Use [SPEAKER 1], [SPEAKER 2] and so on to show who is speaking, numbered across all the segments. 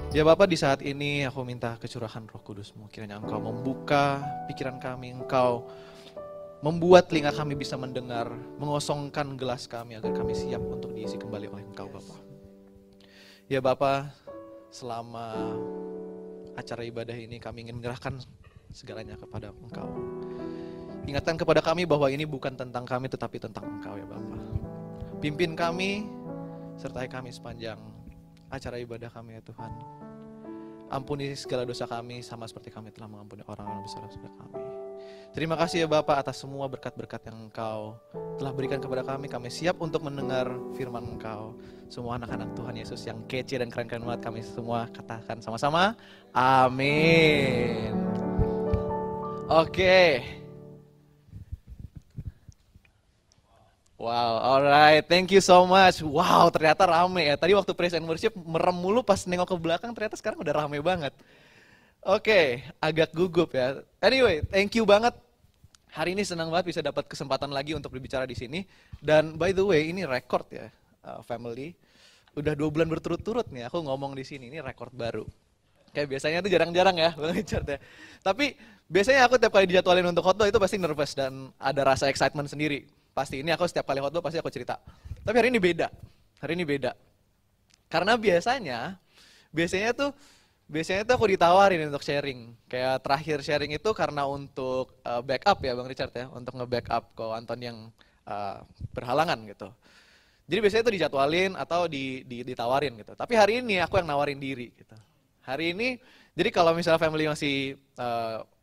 [SPEAKER 1] Ya Bapak, di saat ini aku minta kecurahan Roh Kudus-Mu. Kiranya Engkau membuka pikiran kami, Engkau membuat telinga kami bisa mendengar, mengosongkan gelas kami agar kami siap untuk diisi kembali oleh Engkau Bapak. Ya Bapak, selama acara ibadah ini kami ingin menyerahkan segalanya kepada Engkau. Ingatkan kepada kami bahwa ini bukan tentang kami tetapi tentang Engkau ya Bapak. Pimpin kami, sertai kami sepanjang acara ibadah kami ya Tuhan. Ampuni segala dosa kami sama seperti kami telah mengampuni orang-orang bersalah-salah kami. Terima kasih ya Bapak atas semua berkat-berkat yang Engkau telah berikan kepada kami. Kami siap untuk mendengar firman Engkau. Semua anak-anak Tuhan Yesus yang kece dan keren-keren banget, kami semua katakan sama-sama, amin. Oke. Wow, alright, thank you so much. Wow, ternyata rame ya. Tadi waktu praise and worship merem mulu, pas nengok ke belakang ternyata sekarang udah rame banget. Oke, agak gugup ya. Anyway, thank you banget. Hari ini senang banget bisa dapat kesempatan lagi untuk berbicara di sini. Dan by the way, ini record ya, family. Udah 2 bulan berturut-turut nih aku ngomong di sini, ini record baru. Kayak biasanya tuh jarang-jarang ya, Bang Richard ya. Tapi biasanya aku tiap kali dijadwalin untuk khotbah itu pasti nervous dan ada rasa excitement sendiri. Pasti ini aku setiap kali khotbah pasti aku cerita. Tapi hari ini beda. Hari ini beda. Karena biasanya tuh aku ditawarin untuk sharing. Kayak terakhir sharing itu karena untuk backup ya Bang Richard ya, untuk nge-backup Ko Anton yang berhalangan gitu. Jadi biasanya itu dijadwalin atau ditawarin gitu. Tapi hari ini aku yang nawarin diri gitu. Hari ini, jadi kalau misalnya family masih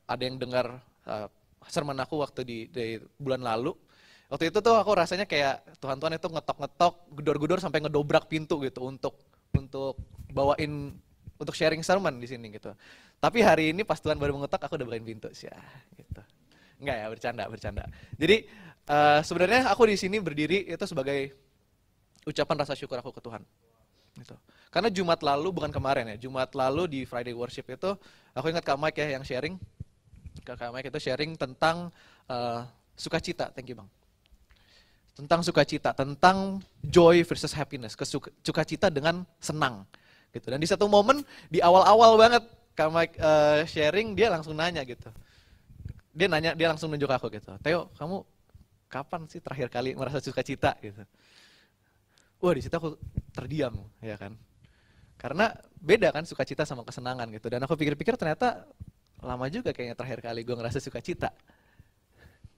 [SPEAKER 1] ada yang dengar sermon aku waktu di bulan lalu, waktu itu tuh aku rasanya kayak Tuhan itu ngetok-ngetok, gedor-gedor sampai ngedobrak pintu gitu untuk bawain, untuk sharing sermon di sini gitu. Tapi hari ini pas Tuhan baru mengetok, aku udah bukain pintu sih ya, gitu. Enggak ya, bercanda. Jadi sebenarnya aku di sini berdiri itu sebagai ucapan rasa syukur aku ke Tuhan. Gitu. Karena Jumat lalu, bukan kemarin ya, Jumat lalu di Friday Worship itu, aku ingat Kak Mike ya yang sharing, Kak Mike itu sharing tentang sukacita, thank you Bang. Tentang sukacita, tentang joy versus happiness, sukacita dengan senang. Gitu. Dan di satu momen, di awal-awal banget Kak Mike sharing, dia langsung nanya gitu. Dia langsung nunjuk aku gitu, Theo, kamu kapan sih terakhir kali merasa sukacita gitu. Wah di situ aku terdiam ya kan, karena beda kan sukacita sama kesenangan gitu. Dan aku pikir-pikir ternyata lama juga kayaknya terakhir kali gue ngerasa sukacita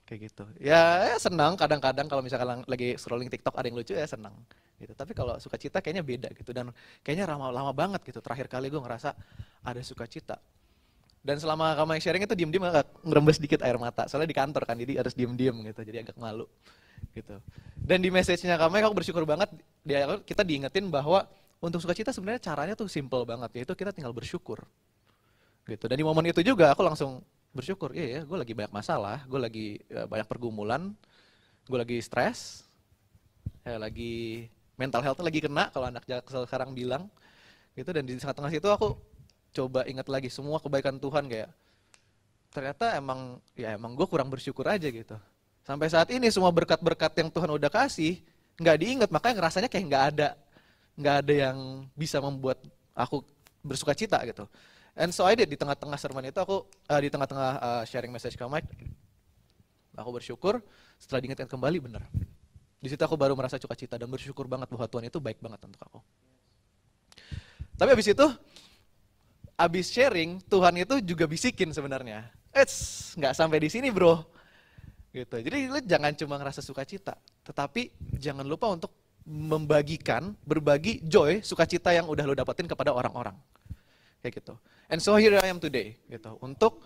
[SPEAKER 1] kayak gitu. Ya senang kadang-kadang kalau misalkan lagi scrolling TikTok ada yang lucu ya senang gitu. Tapi kalau sukacita kayaknya beda gitu, dan kayaknya lama banget gitu terakhir kali gue ngerasa ada sukacita. Dan selama kamu sharing itu diem-diem agak ngerembes sedikit air mata, soalnya di kantor kan, jadi harus diem-diem gitu, jadi agak malu gitu. Dan di message-nya kamu aku bersyukur banget, kita diingetin bahwa untuk sukacita sebenarnya caranya tuh simple banget, yaitu kita tinggal bersyukur gitu. Dan di momen itu juga aku langsung bersyukur, iya ya, gue lagi banyak masalah, gue lagi banyak pergumulan, gue lagi stres, lagi mental health lagi kena kalau anak sekarang bilang gitu. Dan di tengah-tengah situ aku coba ingat lagi semua kebaikan Tuhan, kayak ternyata emang gue kurang bersyukur aja gitu. Sampai saat ini semua berkat-berkat yang Tuhan udah kasih nggak diingat, makanya ngerasanya kayak nggak ada yang bisa membuat aku bersuka cita gitu. And so I did, di tengah-tengah sermon itu aku di tengah-tengah sharing message ke Mike, aku bersyukur. Setelah diingatkan kembali, bener, di situ aku baru merasa sukacita dan bersyukur banget bahwa Tuhan itu baik banget untuk aku. Tapi abis sharing, Tuhan itu juga bisikin sebenarnya, nggak sampai di sini bro. Gitu. Jadi lu jangan cuma ngerasa sukacita, tetapi jangan lupa untuk berbagi joy, sukacita yang udah lu dapetin kepada orang-orang. Kayak gitu. And so here I am today, gitu. Untuk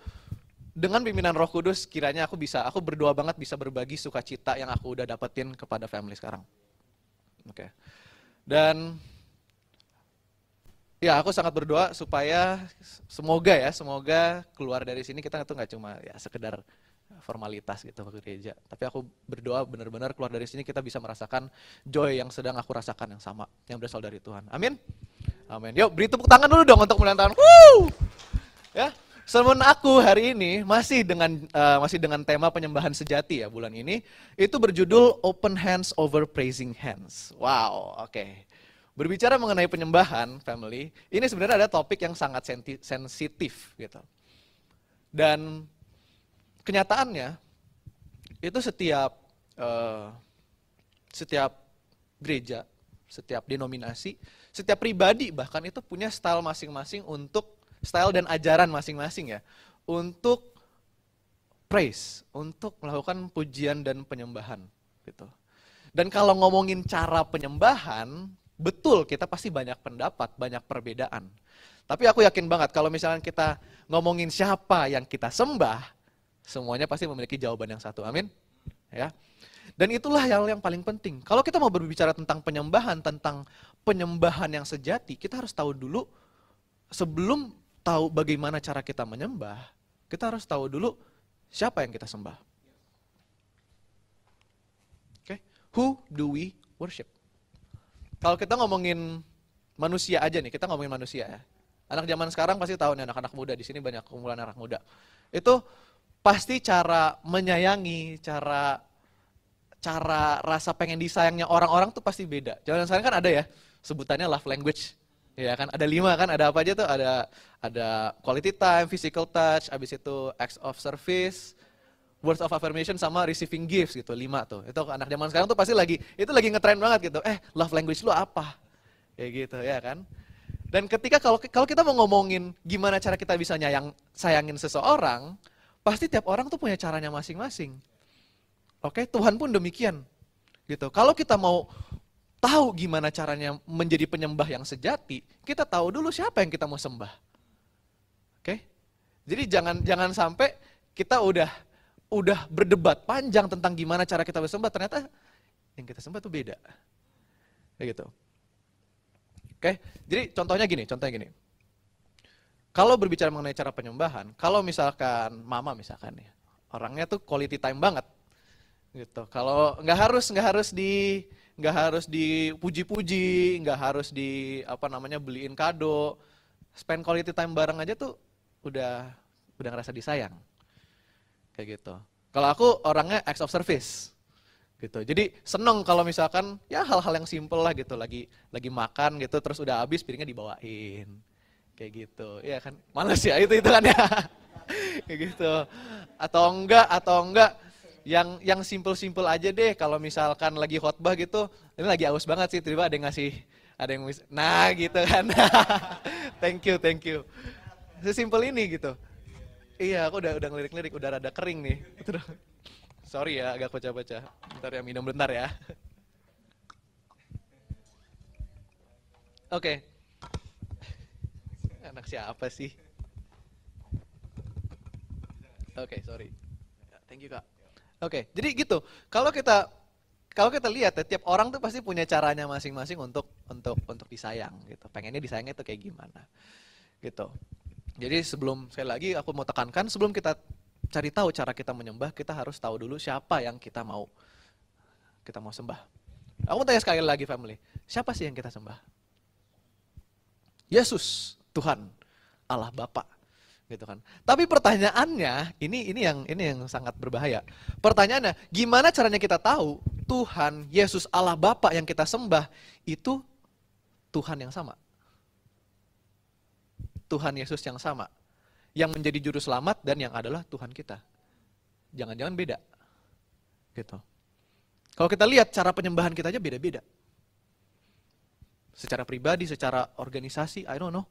[SPEAKER 1] dengan pimpinan Roh Kudus, kiranya aku berdoa banget bisa berbagi sukacita yang aku udah dapetin kepada family sekarang. Oke. Dan ya aku sangat berdoa supaya semoga keluar dari sini kita tuh nggak cuma ya sekedar formalitas gitu ke gereja, tapi aku berdoa benar-benar keluar dari sini kita bisa merasakan joy yang sedang aku rasakan, yang sama, yang berasal dari Tuhan. Amin. Amin. Yuk beri tepuk tangan dulu dong untuk mulai tahun. Ya, sermon aku hari ini masih dengan tema penyembahan sejati ya bulan ini. Itu berjudul Open Hands Over Praising Hands. Wow, oke. Berbicara mengenai penyembahan, family, ini sebenarnya ada topik yang sangat sensitif gitu. Dan kenyataannya itu setiap gereja, setiap denominasi, setiap pribadi bahkan itu punya style masing-masing untuk style dan ajaran masing-masing ya, untuk praise, untuk melakukan pujian dan penyembahan gitu. Dan kalau ngomongin cara penyembahan, betul kita pasti banyak pendapat, banyak perbedaan. Tapi aku yakin banget kalau misalnya kita ngomongin siapa yang kita sembah, semuanya pasti memiliki jawaban yang satu. Amin. Ya. Dan itulah yang paling penting. Kalau kita mau berbicara tentang penyembahan yang sejati, kita harus tahu dulu, sebelum tahu bagaimana cara kita menyembah, kita harus tahu dulu siapa yang kita sembah. Oke, who do we worship? Kalau kita ngomongin manusia aja nih, kita ngomongin manusia ya. Anak zaman sekarang pasti tahu nih, anak-anak muda, di sini banyak kumpulan anak muda. Itu pasti cara menyayangi, cara rasa pengen disayangnya orang-orang tuh pasti beda. Zaman sekarang kan ada ya, sebutannya love language. Ya kan, ada 5 kan, ada apa aja tuh? Ada quality time, physical touch, habis itu acts of service, words of affirmation sama receiving gifts gitu, 5 tuh. Itu anak zaman sekarang tuh pasti lagi ngetren banget gitu. Love language lu apa? Kayak gitu ya kan. Dan ketika kalau kita mau ngomongin gimana cara kita bisa sayangin seseorang, pasti tiap orang tuh punya caranya masing-masing. Oke, Tuhan pun demikian. Gitu. Kalau kita mau tahu gimana caranya menjadi penyembah yang sejati, kita tahu dulu siapa yang kita mau sembah. Oke? Jadi jangan sampai kita udah berdebat panjang tentang gimana cara kita bersembah, ternyata yang kita sembah tuh beda. Kayak gitu. Oke? Jadi contohnya gini. Kalau berbicara mengenai cara penyembahan, kalau misalkan mama misalkan ya, orangnya tuh quality time banget. Gitu. Kalau nggak harus dipuji-puji, nggak harus beliin kado, spend quality time bareng aja tuh udah ngerasa disayang, kayak gitu. Kalau aku orangnya acts of service, gitu. Jadi seneng kalau misalkan ya hal-hal yang simple lah gitu, lagi makan gitu, terus udah habis piringnya dibawain, kayak gitu, ya kan? Males ya itu kan ya, kayak gitu. Atau enggak yang simple aja deh, kalau misalkan lagi khotbah gitu, ini lagi aus banget sih, tiba-tiba ada yang nah gitu kan. Thank you. Sesimpel ini gitu. Iya, aku udah ngelirik-lirik, udah rada kering nih. Sorry ya, agak pecah-pecah. Bentar ya, minum bentar ya. Oke. Anak siapa sih? Oke, sorry. Thank you, Kak. Oke, jadi gitu. Kalau kita lihat ya, tiap orang tuh pasti punya caranya masing-masing untuk disayang gitu. Pengennya disayangnya tuh kayak gimana. Gitu. Jadi sekali lagi aku mau tekankan, sebelum kita cari tahu cara kita menyembah, kita harus tahu dulu siapa yang kita mau sembah. Aku mau tanya sekali lagi family, siapa sih yang kita sembah? Yesus, Tuhan, Allah Bapa. Gitu kan. Tapi pertanyaannya, ini yang sangat berbahaya. Pertanyaannya, gimana caranya kita tahu Tuhan, Yesus, Allah Bapa yang kita sembah itu Tuhan yang sama? Tuhan Yesus yang sama, yang menjadi juru selamat dan yang adalah Tuhan kita. Jangan-jangan beda. Gitu. Kalau kita lihat cara penyembahan kita aja beda-beda. Secara pribadi, secara organisasi, I don't know,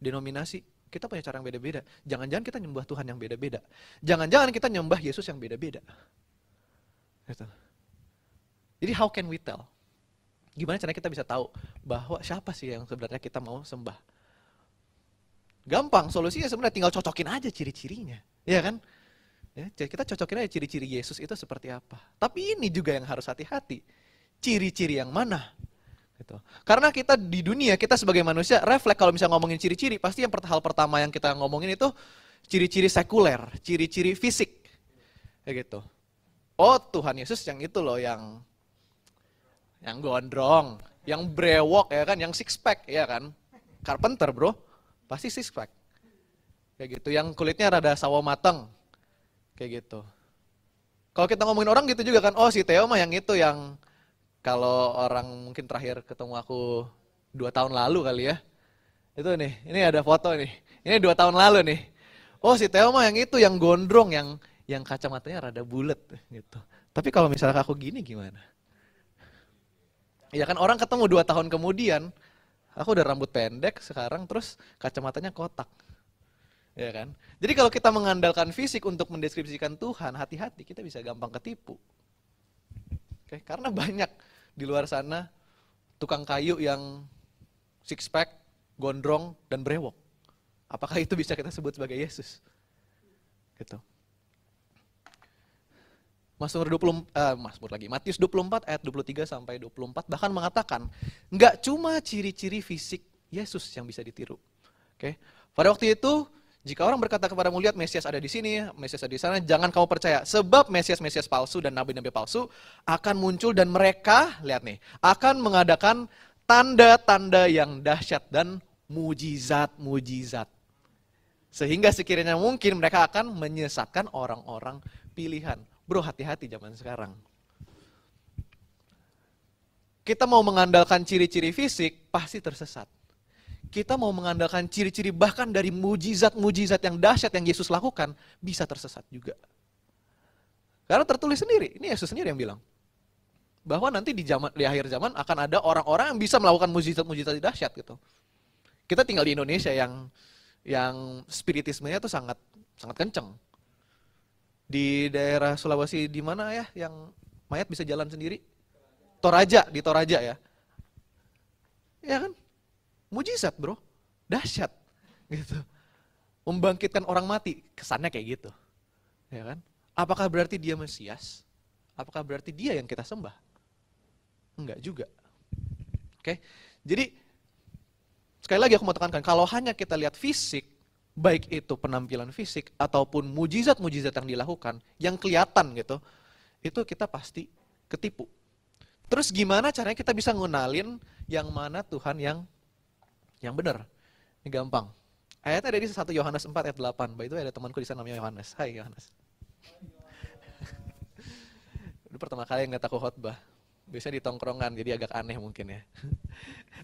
[SPEAKER 1] denominasi, kita punya cara yang beda-beda. Jangan-jangan kita nyembah Tuhan yang beda-beda. Jangan-jangan kita nyembah Yesus yang beda-beda. Gitu. Jadi how can we tell? Gimana caranya kita bisa tahu bahwa siapa sih yang sebenarnya kita mau sembah? Gampang, solusinya sebenarnya tinggal cocokin aja ciri-cirinya. Iya kan? Ya, kita cocokin aja ciri-ciri Yesus itu seperti apa. Tapi ini juga yang harus hati-hati. Ciri-ciri yang mana? Gitu. Karena kita di dunia, kita sebagai manusia refleks kalau misalnya ngomongin ciri-ciri, pasti hal pertama yang kita ngomongin itu ciri-ciri sekuler, ciri-ciri fisik. Kayak gitu. Oh, Tuhan Yesus yang itu loh, yang gondrong, yang brewok ya kan, yang six pack ya kan. Carpenter bro, pasti six pack. Kayak gitu, yang kulitnya rada sawo mateng. Kayak gitu. Kalau kita ngomongin orang gitu juga kan, oh si Theo mah yang itu, yang kalau orang mungkin terakhir ketemu aku 2 tahun lalu kali ya. Itu nih, ini ada foto nih. Ini 2 tahun lalu nih. Oh si Theo mah yang itu, yang gondrong, yang kacamatanya rada bulet gitu. Tapi kalau misalnya aku gini gimana? Ya kan orang ketemu 2 tahun kemudian, aku udah rambut pendek sekarang terus kacamatanya kotak. Ya kan? Jadi kalau kita mengandalkan fisik untuk mendeskripsikan Tuhan, hati-hati kita bisa gampang ketipu. Oke, karena banyak di luar sana tukang kayu yang six pack, gondrong dan brewok. Apakah itu bisa kita sebut sebagai Yesus? Gitu. Matius 24 ayat 23 sampai 24 bahkan mengatakan nggak cuma ciri-ciri fisik Yesus yang bisa ditiru. Oke. Pada waktu itu jika orang berkata kepadamu, lihat Mesias ada di sini, Mesias ada di sana, jangan kamu percaya. Sebab Mesias-Mesias palsu dan nabi-nabi palsu akan muncul dan mereka, lihat nih, akan mengadakan tanda-tanda yang dahsyat dan mujizat-mujizat. Sehingga sekiranya mungkin mereka akan menyesatkan orang-orang pilihan. Bro, hati-hati zaman sekarang. Kita mau mengandalkan ciri-ciri fisik, pasti tersesat. Kita mau mengandalkan ciri-ciri bahkan dari mujizat-mujizat yang dahsyat yang Yesus lakukan, bisa tersesat juga. Karena tertulis sendiri, ini Yesus sendiri yang bilang. Bahwa nanti di akhir zaman akan ada orang-orang yang bisa melakukan mujizat-mujizat dahsyat gitu. Kita tinggal di Indonesia yang spiritismenya tuh sangat kenceng. Di daerah Sulawesi di mana ya yang mayat bisa jalan sendiri? Toraja, di Toraja ya. Ya kan? Mujizat, bro. Dahsyat gitu. Membangkitkan orang mati, kesannya kayak gitu. Ya kan? Apakah berarti dia Mesias? Apakah berarti dia yang kita sembah? Enggak juga. Oke. Jadi sekali lagi aku mau tekankan, kalau hanya kita lihat fisik, baik itu penampilan fisik ataupun mujizat-mujizat yang dilakukan, yang kelihatan gitu, itu kita pasti ketipu. Terus gimana caranya kita bisa ngenalin yang mana Tuhan yang benar? Ini gampang. Ayatnya ada di 1 Yohanes 4 ayat 8. By the way ada temanku di sana namanya Yohanes. Hai Yohanes. Itu pertama kali ngeliat aku khotbah. Biasanya di tongkrongan, jadi agak aneh mungkin ya.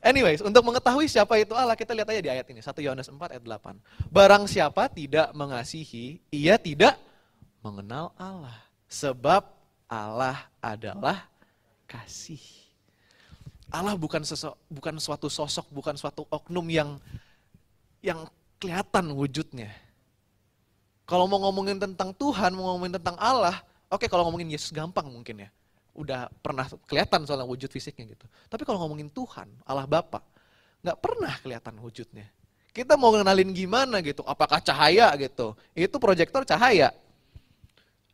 [SPEAKER 1] Anyways, untuk mengetahui siapa itu Allah, kita lihat aja di ayat ini. 1 Yohanes 4 ayat 8. Barang siapa tidak mengasihi, ia tidak mengenal Allah. Sebab Allah adalah kasih. Allah bukan suatu sosok, bukan suatu oknum yang kelihatan wujudnya. Kalau mau ngomongin tentang Tuhan, mau ngomongin tentang Allah, oke kalau ngomongin Yesus gampang mungkin ya. Udah pernah kelihatan soal wujud fisiknya gitu. Tapi kalau ngomongin Tuhan, Allah Bapa, nggak pernah kelihatan wujudnya. Kita mau ngenalin gimana gitu? Apakah cahaya gitu? Itu proyektor cahaya.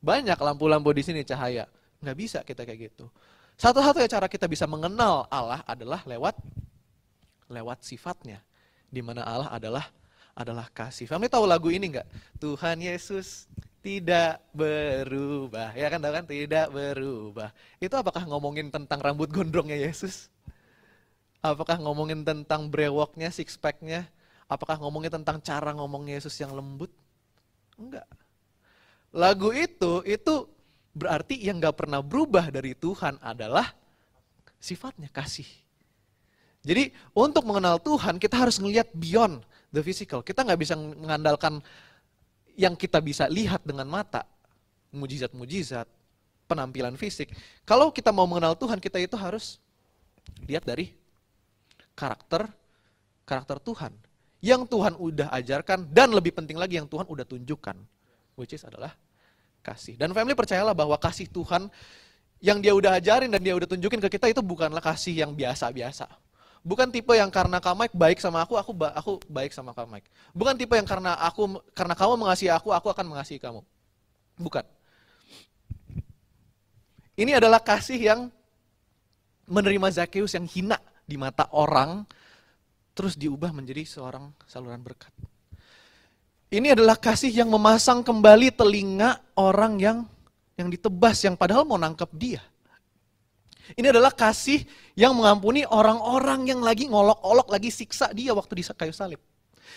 [SPEAKER 1] Banyak lampu-lampu di sini cahaya. Nggak bisa kita kayak gitu. Satu-satunya cara kita bisa mengenal Allah adalah lewat sifatnya. Di mana Allah adalah kasih. Kamu tahu lagu ini nggak? Tuhan Yesus tidak berubah, ya kan tahu kan? Tidak berubah. Itu apakah ngomongin tentang rambut gondrongnya Yesus? Apakah ngomongin tentang brewoknya, six packnya? Apakah ngomongin tentang cara ngomong Yesus yang lembut? Enggak. Lagu itu berarti yang gak pernah berubah dari Tuhan adalah sifatnya kasih. Jadi untuk mengenal Tuhan kita harus ngelihat beyond the physical. Kita gak bisa mengandalkan yang kita bisa lihat dengan mata, mujizat-mujizat, penampilan fisik. Kalau kita mau mengenal Tuhan, kita itu harus lihat dari karakter Tuhan. Yang Tuhan udah ajarkan, dan lebih penting lagi yang Tuhan udah tunjukkan, which is adalah kasih. Dan family percayalah bahwa kasih Tuhan yang dia udah ajarin dan dia udah tunjukin ke kita itu bukanlah kasih yang biasa-biasa. Bukan tipe yang karena Kak Mike baik sama aku baik sama Kak Mike. Bukan tipe yang karena kamu mengasihi aku akan mengasihi kamu. Bukan. Ini adalah kasih yang menerima Zakheus yang hina di mata orang, terus diubah menjadi seorang saluran berkat. Ini adalah kasih yang memasang kembali telinga orang yang ditebas, yang padahal mau nangkep dia. Ini adalah kasih yang mengampuni orang-orang yang lagi ngolok-olok, lagi siksa dia waktu di kayu salib.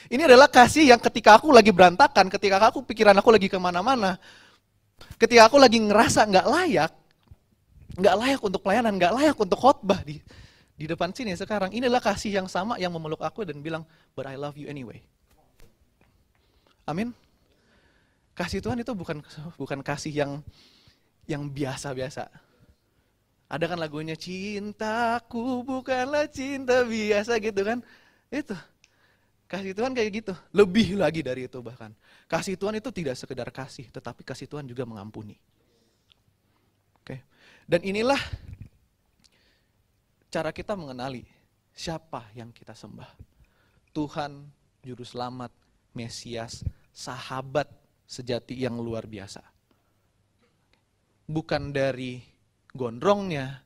[SPEAKER 1] Ini adalah kasih yang ketika aku lagi berantakan, ketika pikiran aku lagi kemana-mana, ketika aku lagi ngerasa nggak layak untuk pelayanan, nggak layak untuk khotbah Di depan sini sekarang, inilah kasih yang sama yang memeluk aku dan bilang, but I love you anyway. Amin. Kasih Tuhan itu bukan kasih yang biasa-biasa. Ada kan lagunya, cintaku bukanlah cinta biasa gitu kan. Itu. Kasih Tuhan kayak gitu. Lebih lagi dari itu bahkan. Kasih Tuhan itu tidak sekedar kasih, tetapi kasih Tuhan juga mengampuni. Oke. Dan inilah cara kita mengenali siapa yang kita sembah. Tuhan, Juru Selamat, Mesias, sahabat sejati yang luar biasa. Bukan dari gondrongnya,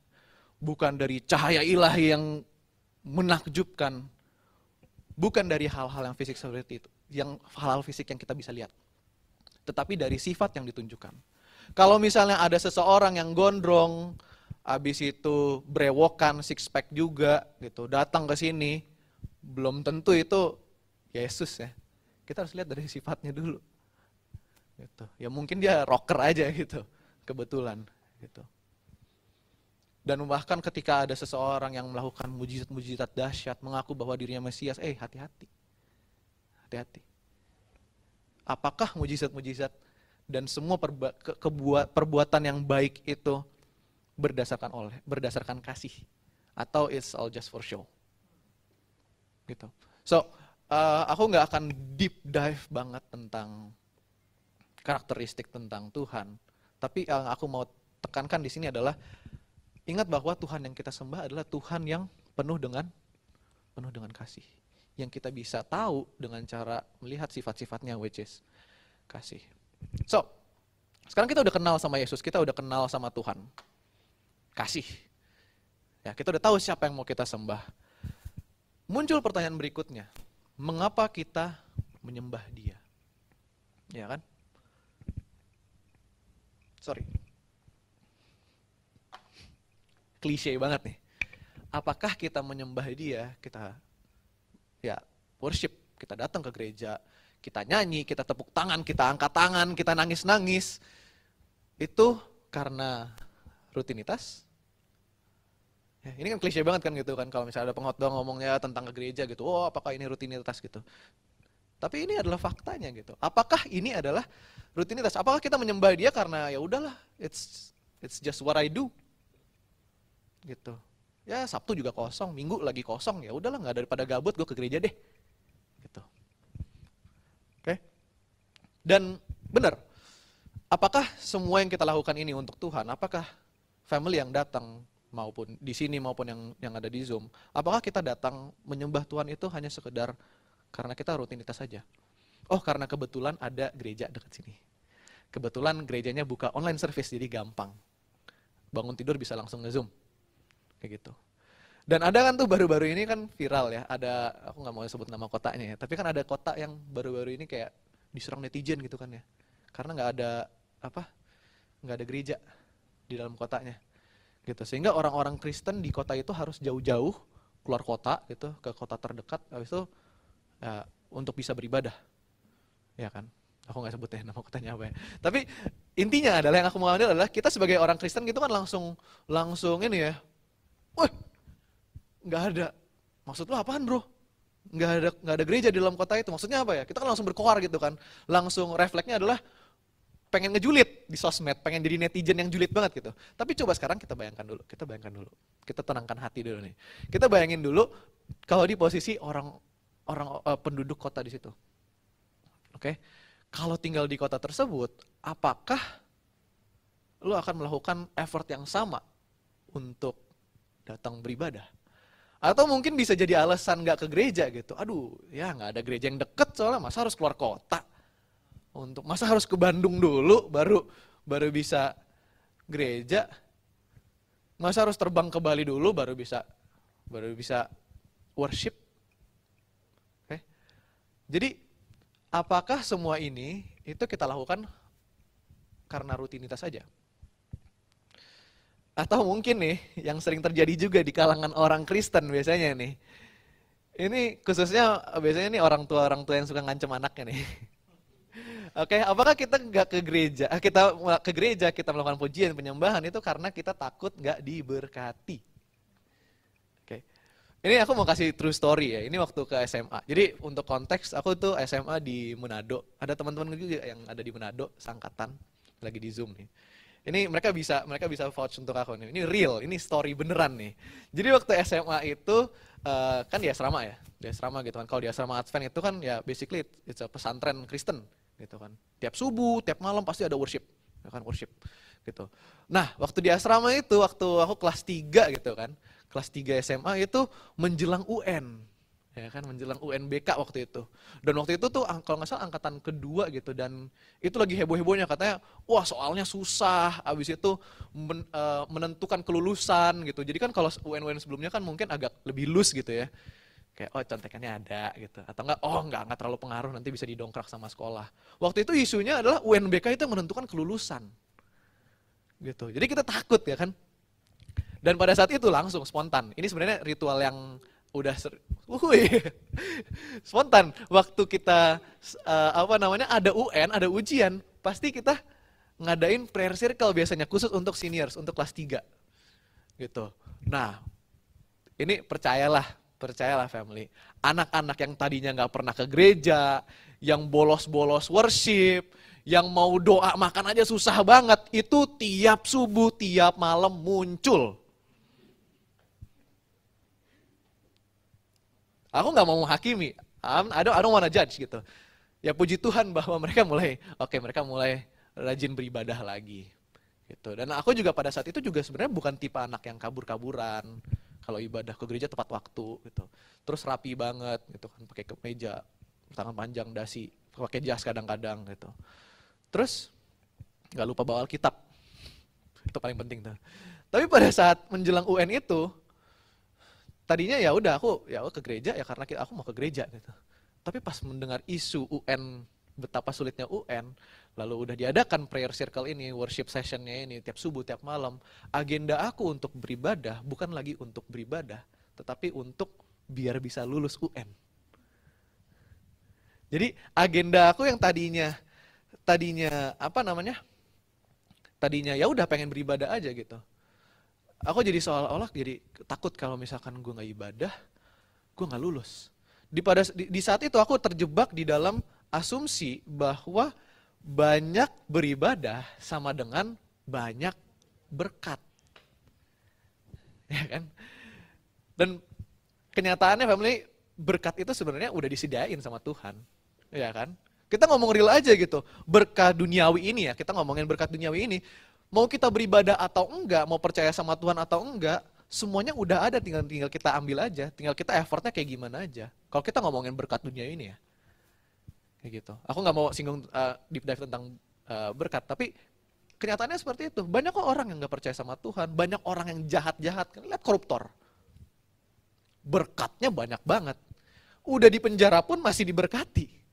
[SPEAKER 1] bukan dari cahaya ilahi yang menakjubkan, bukan dari hal-hal yang fisik seperti itu, yang hal-hal fisik yang kita bisa lihat, tetapi dari sifat yang ditunjukkan. Kalau misalnya ada seseorang yang gondrong, habis itu brewokan, six pack juga, gitu, datang ke sini, belum tentu itu Yesus ya. Kita harus lihat dari sifatnya dulu. Gitu. Ya mungkin dia rocker aja gitu, kebetulan. Gitu. Dan bahkan ketika ada seseorang yang melakukan mujizat-mujizat dahsyat, mengaku bahwa dirinya Mesias, hati-hati. Hati-hati. Apakah mujizat-mujizat dan semua perbuatan yang baik itu berdasarkan kasih, atau it's all just for show? Gitu. So, aku nggak akan deep dive banget tentang karakteristik tentang Tuhan, tapi yang aku mau tekankan di sini adalah ingat bahwa Tuhan yang kita sembah adalah Tuhan yang penuh dengan kasih. Yang kita bisa tahu dengan cara melihat sifat-sifatnya, which is kasih. So, sekarang kita udah kenal sama Yesus, kita udah kenal sama Tuhan. Kasih. Ya, kita udah tahu siapa yang mau kita sembah. Muncul pertanyaan berikutnya, mengapa kita menyembah Dia? Ya kan? Sorry. Klise banget nih. Apakah kita menyembah Dia, kita ya worship, kita datang ke gereja, kita nyanyi, kita tepuk tangan, kita angkat tangan, kita nangis-nangis, itu karena rutinitas? Ya, ini kan klise banget kan gitu kan, kalau misalnya ada pengkhotbah ngomongnya tentang ke gereja gitu, oh apakah ini rutinitas gitu. Tapi ini adalah faktanya gitu. Apakah ini adalah rutinitas? Apakah kita menyembah Dia karena ya udahlah, it's just what I do? Gitu. Ya Sabtu juga kosong, Minggu lagi kosong, ya udahlah nggak daripada gabut gue ke gereja deh. Gitu. Oke. Dan benar, apakah semua yang kita lakukan ini untuk Tuhan? Apakah family yang datang maupun di sini maupun yang ada di Zoom, apakah kita datang menyembah Tuhan itu hanya sekedar karena kita rutinitas saja? Oh, karena kebetulan ada gereja dekat sini. Kebetulan gerejanya buka online service jadi gampang. Bangun tidur bisa langsung nge-Zoom. Kayak gitu. Dan ada kan tuh baru-baru ini kan viral ya, ada, aku nggak mau sebut nama kotanya ya, tapi kan ada kota yang baru-baru ini kayak diserang netizen gitu kan ya, karena nggak ada gereja di dalam kotanya, gitu. Sehingga orang-orang Kristen di kota itu harus jauh-jauh keluar kota gitu, ke kota terdekat, habis itu ya, untuk bisa beribadah, ya kan. Aku nggak sebut ya nama kotanya apa ya. Tapi intinya adalah yang aku mau ambil adalah kita sebagai orang Kristen gitu kan langsung ini ya. Wah, nggak ada. Maksud lo apaan bro? Nggak ada gereja di dalam kota itu. Maksudnya apa ya? Kita kan langsung berkoar gitu kan. Langsung refleksnya adalah pengen ngejulit di sosmed, pengen jadi netizen yang julid banget gitu. Tapi coba sekarang kita bayangkan dulu. Kita tenangkan hati dulu nih. Kita bayangin dulu kalau di posisi orang penduduk kota di situ. Oke? Kalau tinggal di kota tersebut, apakah lo akan melakukan effort yang sama untuk datang beribadah? Atau mungkin bisa jadi alasan gak ke gereja gitu. Aduh, ya gak ada gereja yang deket soalnya, masa harus keluar kota? Masa harus ke Bandung dulu baru bisa gereja? Masa harus terbang ke Bali dulu baru bisa worship? Oke. Jadi apakah semua ini itu kita lakukan karena rutinitas saja? Atau mungkin nih, yang sering terjadi juga di kalangan orang Kristen biasanya nih. Ini khususnya biasanya nih orang tua yang suka ngancem anaknya nih. Oke, apakah kita nggak ke gereja? Kita melakukan pujian, penyembahan itu karena kita takut nggak diberkati. Oke, Ini aku mau kasih true story ya. Ini waktu ke SMA. Jadi untuk konteks aku tuh SMA di Manado. Ada teman-teman juga yang ada di Manado, sangkatan lagi di Zoom nih. Ini mereka bisa vouch untuk aku nih. Ini real, ini story beneran nih. Jadi waktu SMA itu kan di asrama ya. Di asrama gitu kan. Kalau di asrama Advent itu kan ya basically it's a pesantren Kristen gitu kan. Tiap subuh, tiap malam pasti ada worship. Ya kan worship gitu. Nah, waktu di asrama itu waktu aku kelas 3 gitu kan. Kelas 3 SMA itu menjelang UN, ya kan, menjelang UNBK waktu itu. Dan waktu itu tuh kalau nggak salah angkatan kedua gitu, dan itu lagi heboh-hebohnya katanya, wah soalnya susah, abis itu menentukan kelulusan gitu. Jadi kan kalau UN-UN sebelumnya kan mungkin agak lebih loose gitu ya, kayak oh contekannya ada gitu, atau enggak, oh nggak terlalu pengaruh, nanti bisa didongkrak sama sekolah. Waktu itu isunya adalah UNBK itu menentukan kelulusan gitu. Jadi kita takut ya kan. Dan pada saat itu langsung spontan. Ini sebenarnya ritual yang udah spontan. Waktu kita ada UN, ada ujian, pasti kita ngadain prayer circle biasanya khusus untuk seniors, untuk kelas 3 gitu. Nah, ini percayalah family. Anak-anak yang tadinya nggak pernah ke gereja, yang bolos-bolos worship, yang mau doa makan aja susah banget, itu tiap subuh, tiap malam muncul. Aku nggak mau menghakimi, I don't wanna judge gitu. Ya puji Tuhan bahwa mereka mulai rajin beribadah lagi. Gitu. Dan aku juga pada saat itu juga sebenarnya bukan tipe anak yang kabur-kaburan. Kalau ibadah ke gereja tepat waktu gitu. Terus rapi banget gitu kan, pakai kemeja, tangan panjang, dasi, pakai jas kadang-kadang gitu. Terus nggak lupa bawa Alkitab. Itu paling penting tuh. Tapi pada saat menjelang UN itu, tadinya ya udah aku ke gereja ya karena aku mau ke gereja gitu. Tapi pas mendengar isu UN, betapa sulitnya UN, lalu udah diadakan prayer circle ini, worship sessionnya ini tiap subuh, tiap malam, agenda aku untuk beribadah bukan lagi untuk beribadah, tetapi untuk biar bisa lulus UN. Jadi agenda aku yang tadinya ya udah pengen beribadah aja gitu. Aku jadi seolah-olah jadi takut kalau misalkan gue nggak ibadah, gue nggak lulus. Di saat itu aku terjebak di dalam asumsi bahwa banyak beribadah sama dengan banyak berkat. Ya kan? Dan kenyataannya family, berkat itu sebenarnya udah disediain sama Tuhan. Ya kan? Kita ngomong real aja gitu. Berkat duniawi ini ya, kita ngomongin berkat duniawi ini, mau kita beribadah atau enggak, mau percaya sama Tuhan atau enggak, semuanya udah ada, tinggal kita ambil aja, tinggal kita effortnya kayak gimana aja. Kalau kita ngomongin berkat dunia ini ya, kayak gitu. Aku nggak mau singgung deep dive tentang berkat, tapi kenyataannya seperti itu. Banyak kok orang yang nggak percaya sama Tuhan, banyak orang yang jahat-jahat, lihat koruptor, berkatnya banyak banget. Udah di penjara pun masih diberkati.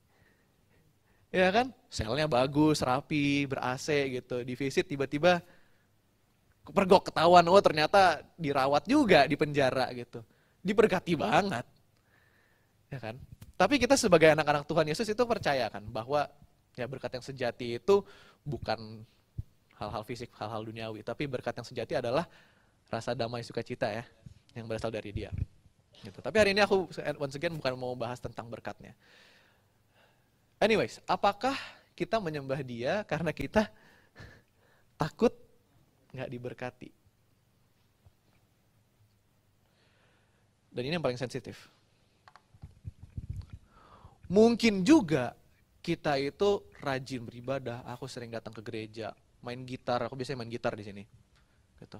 [SPEAKER 1] Ya kan, selnya bagus, rapi, ber-AC gitu, di visit tiba-tiba pergok ketahuan, oh ternyata dirawat juga di penjara gitu. Diberkati banget. Ya kan? Tapi kita sebagai anak-anak Tuhan Yesus itu percaya kan bahwa ya berkat yang sejati itu bukan hal-hal fisik, hal-hal duniawi, tapi berkat yang sejati adalah rasa damai sukacita ya, yang berasal dari Dia. Gitu. Tapi hari ini aku once again bukan mau bahas tentang berkatnya. Anyways, apakah kita menyembah Dia karena kita takut nggak diberkati? Dan ini yang paling sensitif. Mungkin juga kita itu rajin beribadah, aku sering datang ke gereja, main gitar, aku biasanya main gitar di sini. Gitu.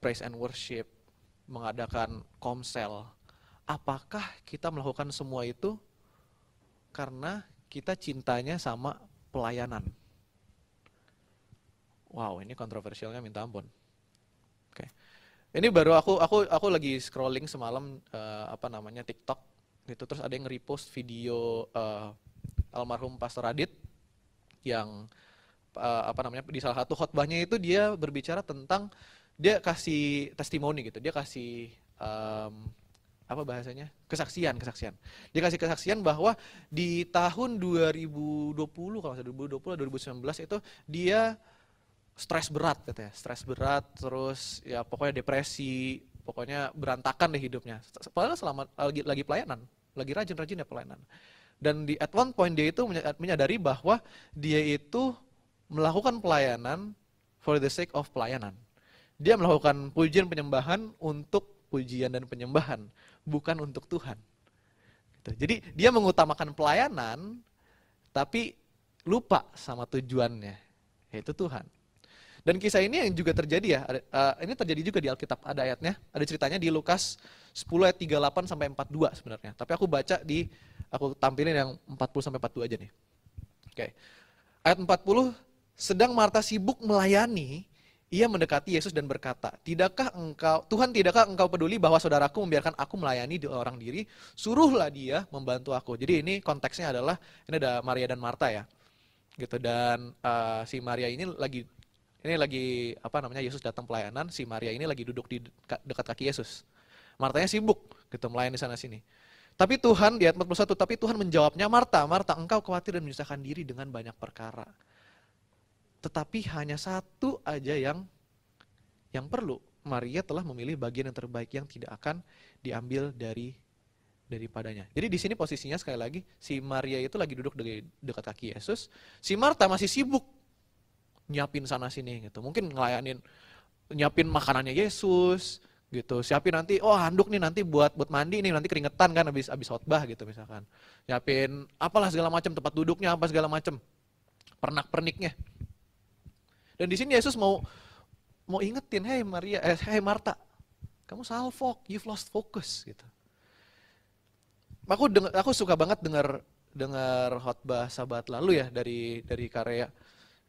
[SPEAKER 1] Praise and worship, mengadakan komsel. Apakah kita melakukan semua itu karena kita cintanya sama pelayanan? Wow, ini kontroversialnya minta ampun. Oke. Ini baru aku lagi scrolling semalam TikTok gitu, terus ada yang repost video almarhum Pastor Adit yang di salah satu khotbahnya itu dia berbicara tentang, dia kasih testimoni gitu, dia kasih kesaksian. Dia kasih kesaksian bahwa di tahun 2020 kalau 2019 itu dia stres berat katanya, terus ya pokoknya depresi, pokoknya berantakan deh hidupnya. Padahal selama lagi pelayanan, lagi rajin-rajin ya pelayanan. Dan at one point dia itu menyadari bahwa dia itu melakukan pelayanan for the sake of pelayanan. Dia melakukan pujian penyembahan untuk pujian dan penyembahan, bukan untuk Tuhan. Gitu. Jadi dia mengutamakan pelayanan, tapi lupa sama tujuannya, yaitu Tuhan. Dan kisah ini yang juga terjadi ya, ini terjadi juga di Alkitab, ada ayatnya, ada ceritanya di Lukas 10 ayat 38 sampai 42 sebenarnya. Tapi aku baca aku tampilin yang 40 sampai 42 aja nih. Oke. Ayat 40, sedang Marta sibuk melayani, ia mendekati Yesus dan berkata, Tuhan tidakkah engkau peduli bahwa saudaraku membiarkan aku melayani orang diri, suruhlah dia membantu aku. Jadi ini konteksnya adalah, ini ada Maria dan Marta ya. Gitu, dan si Maria ini lagi Yesus datang pelayanan, si Maria ini lagi duduk di dekat kaki Yesus. Martanya sibuk gitu melayani sana sini. Tapi Tuhan di ayat 41, tapi Tuhan menjawabnya, Marta, Marta, engkau khawatir dan menyusahkan diri dengan banyak perkara. Tetapi hanya satu aja yang perlu. Maria telah memilih bagian yang terbaik yang tidak akan diambil daripadanya. Jadi di sini posisinya sekali lagi, si Maria itu lagi duduk dekat kaki Yesus, si Marta masih sibuk nyiapin sana sini gitu. Mungkin nyiapin makanannya Yesus gitu. Siapin nanti, handuk nih nanti buat mandi nih, nanti keringetan kan habis khotbah gitu misalkan. Nyiapin apalah segala macam, tempat duduknya apa segala macam. Pernak-perniknya. Dan di sini Yesus mau ingetin, hey Marta, kamu salfok, you've lost focus gitu. Aku suka banget dengar khotbah Sabat lalu ya dari Karya.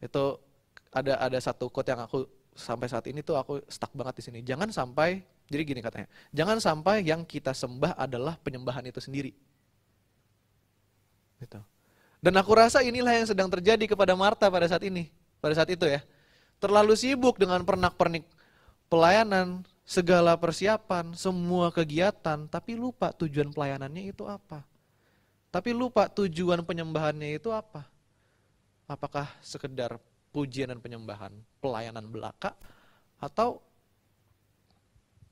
[SPEAKER 1] Itu ada satu quote yang aku sampai saat ini tuh aku stuck banget di sini. Jangan sampai, jadi gini katanya, jangan sampai yang kita sembah adalah penyembahan itu sendiri. Gitu. Dan aku rasa inilah yang sedang terjadi kepada Marta pada saat itu ya. Terlalu sibuk dengan pernak-pernik pelayanan, segala persiapan, semua kegiatan, tapi lupa tujuan pelayanannya itu apa. Tapi lupa tujuan penyembahannya itu apa. Apakah sekedar pujian dan penyembahan, pelayanan belaka, atau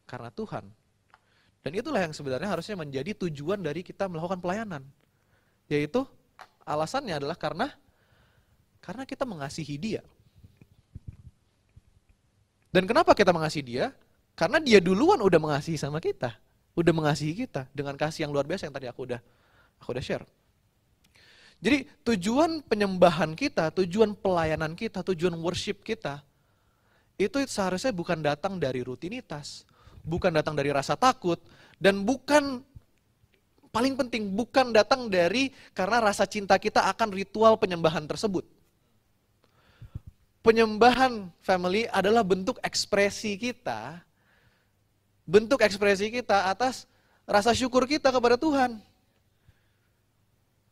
[SPEAKER 1] karena Tuhan. Dan itulah yang sebenarnya harusnya menjadi tujuan dari kita melakukan pelayanan. Yaitu alasannya adalah karena kita mengasihi Dia. Dan kenapa kita mengasihi Dia? Karena Dia duluan udah mengasihi sama kita. Udah mengasihi kita dengan kasih yang luar biasa yang tadi aku udah share. Jadi tujuan penyembahan kita, tujuan pelayanan kita, tujuan worship kita, itu seharusnya bukan datang dari rutinitas, bukan datang dari rasa takut, dan bukan, paling penting, bukan datang dari karena rasa cinta kita akan ritual penyembahan tersebut. Penyembahan family adalah bentuk ekspresi kita atas rasa syukur kita kepada Tuhan.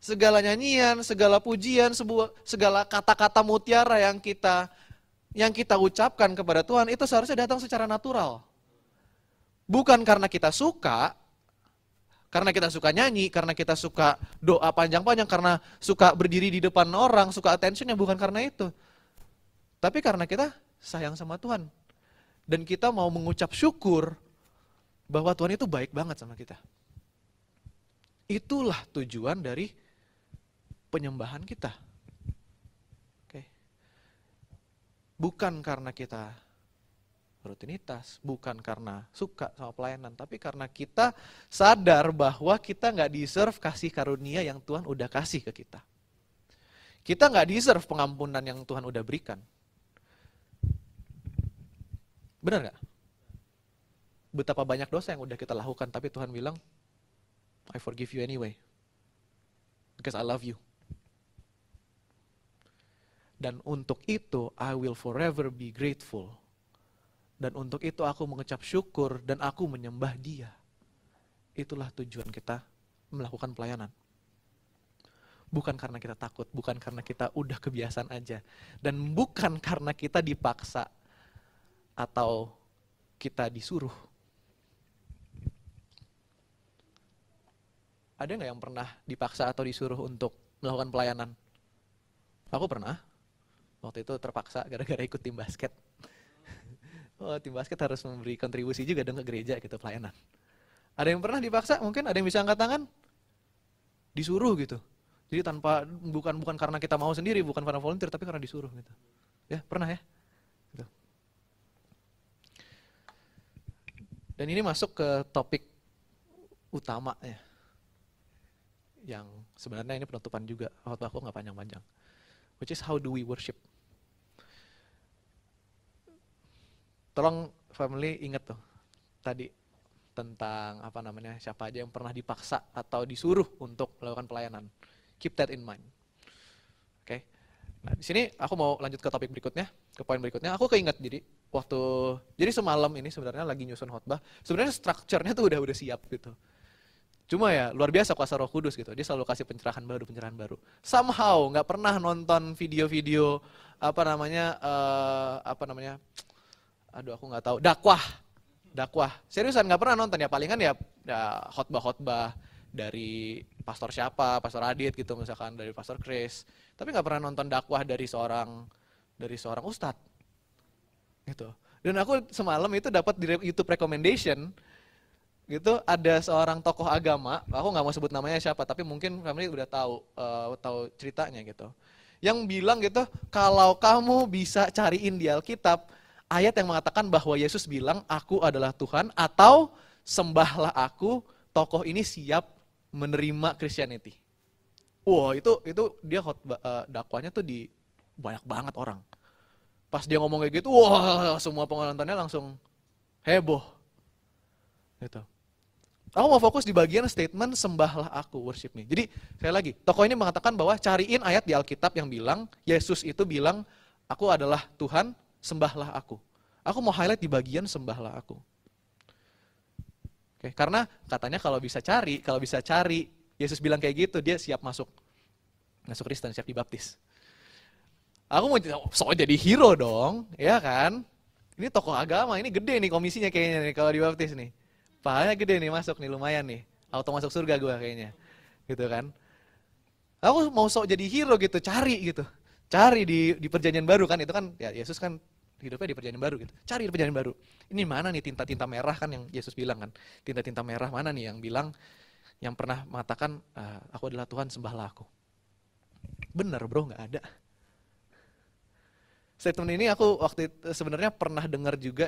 [SPEAKER 1] Segala nyanyian, segala pujian, segala kata-kata mutiara yang kita ucapkan kepada Tuhan itu seharusnya datang secara natural. Bukan karena kita suka nyanyi, karena kita suka doa panjang-panjang, karena suka berdiri di depan orang, suka attentionnya, bukan karena itu. Tapi karena kita sayang sama Tuhan. Dan kita mau mengucap syukur bahwa Tuhan itu baik banget sama kita. Itulah tujuan dari penyembahan kita. Oke. Bukan karena kita rutinitas, bukan karena suka sama pelayanan, tapi karena kita sadar bahwa kita nggak deserve kasih karunia yang Tuhan udah kasih ke kita. Kita nggak deserve pengampunan yang Tuhan udah berikan. Benar nggak? Betapa banyak dosa yang udah kita lakukan, tapi Tuhan bilang, I forgive you anyway, because I love you. Dan untuk itu, I will forever be grateful. Dan untuk itu aku mengucap syukur dan aku menyembah Dia. Itulah tujuan kita melakukan pelayanan. Bukan karena kita takut, bukan karena kita udah kebiasaan aja. Dan bukan karena kita dipaksa atau kita disuruh. Ada nggak yang pernah dipaksa atau disuruh untuk melakukan pelayanan? Aku pernah. Waktu itu terpaksa gara-gara ikut tim basket. Oh, tim basket harus memberi kontribusi juga dong ke gereja gitu, pelayanan. Ada yang pernah dipaksa? Mungkin ada yang bisa angkat tangan? Disuruh gitu. Jadi bukan karena kita mau sendiri, bukan karena volunteer, tapi karena disuruh gitu. Ya, pernah ya? Gitu. Dan ini masuk ke topik utama ya. Yang sebenarnya ini penutupan juga, waktu aku nggak panjang-panjang. Which is how do we worship? Tolong family ingat tuh tadi tentang siapa aja yang pernah dipaksa atau disuruh untuk melakukan pelayanan. Keep that in mind. Oke. Nah, di sini aku mau lanjut ke topik berikutnya, ke poin berikutnya. Aku keinget jadi semalam ini sebenarnya lagi nyusun khotbah. Sebenarnya strukturnya tuh udah siap gitu. Cuma ya luar biasa kuasa Roh Kudus gitu. Dia selalu kasih pencerahan baru. Somehow nggak pernah nonton video-video aku nggak tahu, dakwah. Seriusan nggak pernah nonton ya, palingan ya khotbah dari pastor siapa, pastor Adit gitu misalkan, dari pastor Chris. Tapi nggak pernah nonton dakwah dari seorang ustadz gitu. Dan aku semalam itu dapat di YouTube recommendation gitu, ada seorang tokoh agama, aku nggak mau sebut namanya siapa, tapi mungkin kami udah tahu ceritanya gitu. Yang bilang gitu, kalau kamu bisa cariin di Alkitab ayat yang mengatakan bahwa Yesus bilang, aku adalah Tuhan, atau sembahlah aku, tokoh ini siap menerima Christianity. Wah, itu dia dakwanya tuh di banyak banget orang. Pas dia ngomong kayak gitu, wah semua penontonnya langsung heboh. Gitu. Aku mau fokus di bagian statement sembahlah aku, worship me. Jadi, sekali lagi, tokoh ini mengatakan bahwa cariin ayat di Alkitab yang bilang, Yesus itu bilang, aku adalah Tuhan, sembahlah aku. Aku mau highlight di bagian sembahlah aku. Oke, karena katanya kalau bisa cari, Yesus bilang kayak gitu, dia siap masuk Kristen, siap dibaptis. Aku mau jadi hero dong, ya kan? Ini tokoh agama, ini gede nih komisinya kayaknya nih kalau dibaptis nih. Pahalanya gede nih, masuk nih, lumayan nih. Auto masuk surga gue kayaknya. Gitu kan. Aku mau jadi hero gitu, cari di perjanjian baru kan, itu kan ya Yesus kan hidupnya di perjanjian baru gitu. Cari di perjanjian baru. Ini mana nih tinta-tinta merah kan yang Yesus bilang kan. Tinta-tinta merah mana nih yang pernah mengatakan aku adalah Tuhan, sembahlah aku. Bener bro, nggak ada. Statement ini aku sebenarnya pernah dengar juga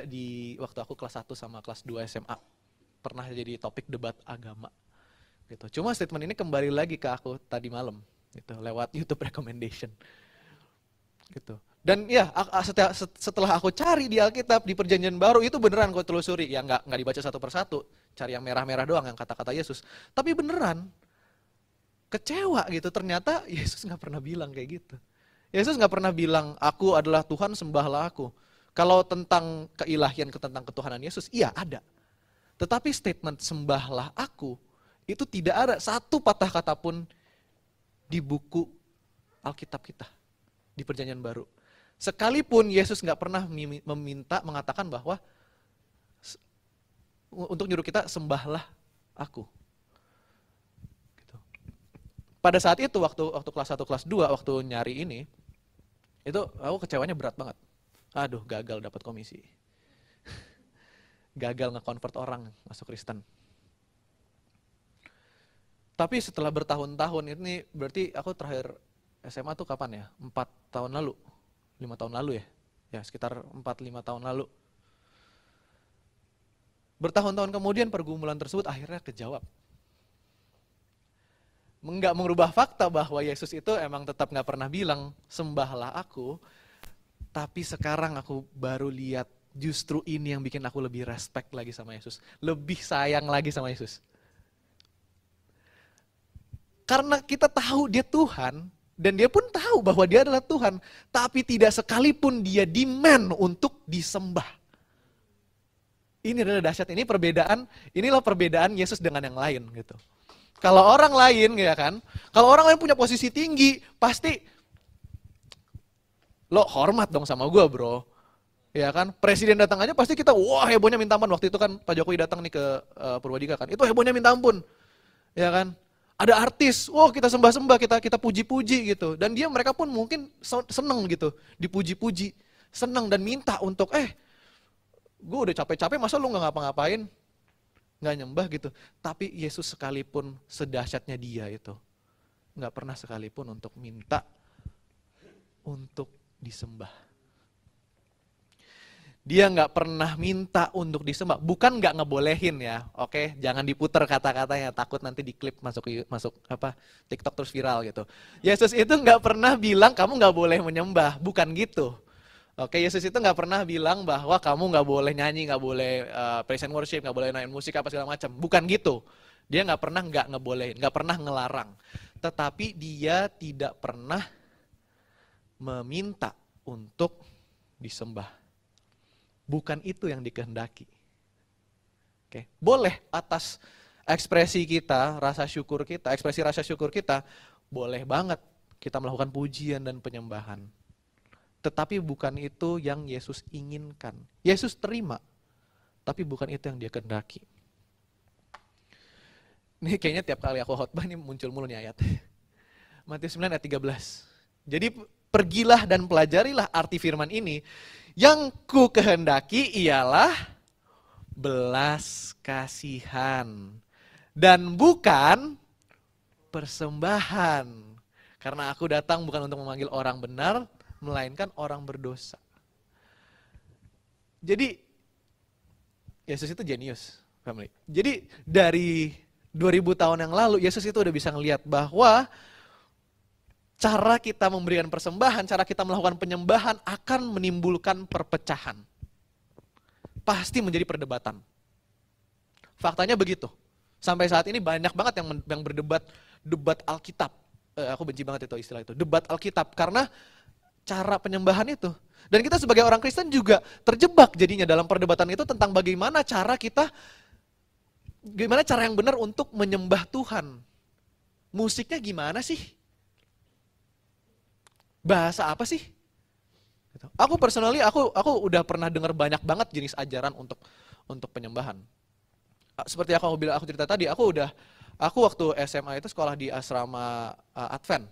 [SPEAKER 1] waktu aku kelas 1 sama kelas 2 SMA. Pernah jadi topik debat agama. Gitu. Cuma statement ini kembali lagi ke aku tadi malam gitu, lewat YouTube recommendation. Gitu. Dan ya setelah aku cari di Alkitab, di perjanjian baru, itu beneran aku telusuri. Ya nggak dibaca satu persatu, cari yang merah-merah doang, yang kata-kata Yesus. Tapi beneran, kecewa gitu, ternyata Yesus nggak pernah bilang kayak gitu. Yesus nggak pernah bilang, aku adalah Tuhan, sembahlah aku. Kalau tentang keilahian, tentang ketuhanan Yesus, iya ada. Tetapi statement sembahlah aku, itu tidak ada satu patah kata pun di buku Alkitab kita, di perjanjian baru. Sekalipun Yesus nggak pernah mengatakan bahwa untuk nyuruh kita sembahlah aku. Gitu. Pada saat itu waktu kelas 1, kelas 2, waktu nyari ini, itu aku kecewanya berat banget. Aduh, gagal dapat komisi. Gagal nge-convert orang masuk Kristen. Tapi setelah bertahun-tahun ini, berarti aku terakhir SMA tuh kapan ya? 4 tahun lalu. 5 tahun lalu ya? Ya sekitar 4-5 tahun lalu. Bertahun-tahun kemudian pergumulan tersebut akhirnya kejawab. Nggak mengubah fakta bahwa Yesus itu emang tetap nggak pernah bilang, sembahlah aku. Tapi sekarang aku baru lihat justru ini yang bikin aku lebih respect lagi sama Yesus. Lebih sayang lagi sama Yesus. Karena kita tahu dia Tuhan, dan dia pun tahu bahwa dia adalah Tuhan, tapi tidak sekalipun dia demand untuk disembah. Ini adalah dahsyat, inilah perbedaan Yesus dengan yang lain gitu. Kalau orang lain ya kan, kalau orang lain punya posisi tinggi, pasti lo hormat dong sama gue bro. Ya kan, presiden datang aja pasti kita, wah hebohnya minta ampun. Waktu itu kan Pak Jokowi datang nih ke Purwadika kan, itu hebohnya minta ampun. Ya kan, ada artis, wah kita sembah-sembah, kita puji-puji gitu. Dan mereka pun mungkin seneng gitu, dipuji-puji, seneng dan minta untuk Gue udah capek-capek, masa lu nggak ngapa-ngapain, nggak nyembah gitu. Tapi Yesus sekalipun sedahsyatnya dia itu, nggak pernah sekalipun untuk minta untuk disembah. Dia nggak pernah minta untuk disembah, bukan nggak ngebolehin ya, oke? Jangan diputer kata-katanya, takut nanti diklip masuk apa TikTok terus viral gitu. Yesus itu nggak pernah bilang kamu nggak boleh menyembah, bukan gitu. Oke, Yesus itu nggak pernah bilang bahwa kamu nggak boleh nyanyi, nggak boleh praise and worship, nggak boleh main musik apa segala macam, bukan gitu. Dia nggak pernah nggak ngebolehin, nggak pernah ngelarang. Tetapi dia tidak pernah meminta untuk disembah. Bukan itu yang dikehendaki. Oke, boleh atas ekspresi kita, rasa syukur kita, ekspresi rasa syukur kita, boleh banget kita melakukan pujian dan penyembahan. Tetapi bukan itu yang Yesus inginkan. Yesus terima, tapi bukan itu yang dia kehendaki. Ini kayaknya tiap kali aku khotbah ini muncul mulu nih ayat. Matius 9 ayat 13. Jadi pergilah dan pelajarilah arti firman ini. Yang ku kehendaki ialah belas kasihan dan bukan persembahan. Karena aku datang bukan untuk memanggil orang benar, melainkan orang berdosa. Jadi Yesus itu jenius, family. Jadi dari 2000 tahun yang lalu Yesus itu udah bisa ngelihat bahwa cara kita memberikan persembahan, cara kita melakukan penyembahan akan menimbulkan perpecahan. Pasti menjadi perdebatan. Faktanya begitu. Sampai saat ini banyak banget yang berdebat, debat Alkitab. Aku benci banget itu istilah itu, debat Alkitab. Karena cara penyembahan itu. Dan kita sebagai orang Kristen juga terjebak jadinya dalam perdebatan itu tentang bagaimana cara yang benar untuk menyembah Tuhan. Musiknya gimana sih? Bahasa apa sih? Aku personally, aku udah pernah dengar banyak banget jenis ajaran untuk penyembahan. Seperti aku cerita tadi, aku waktu SMA itu sekolah di asrama Advent.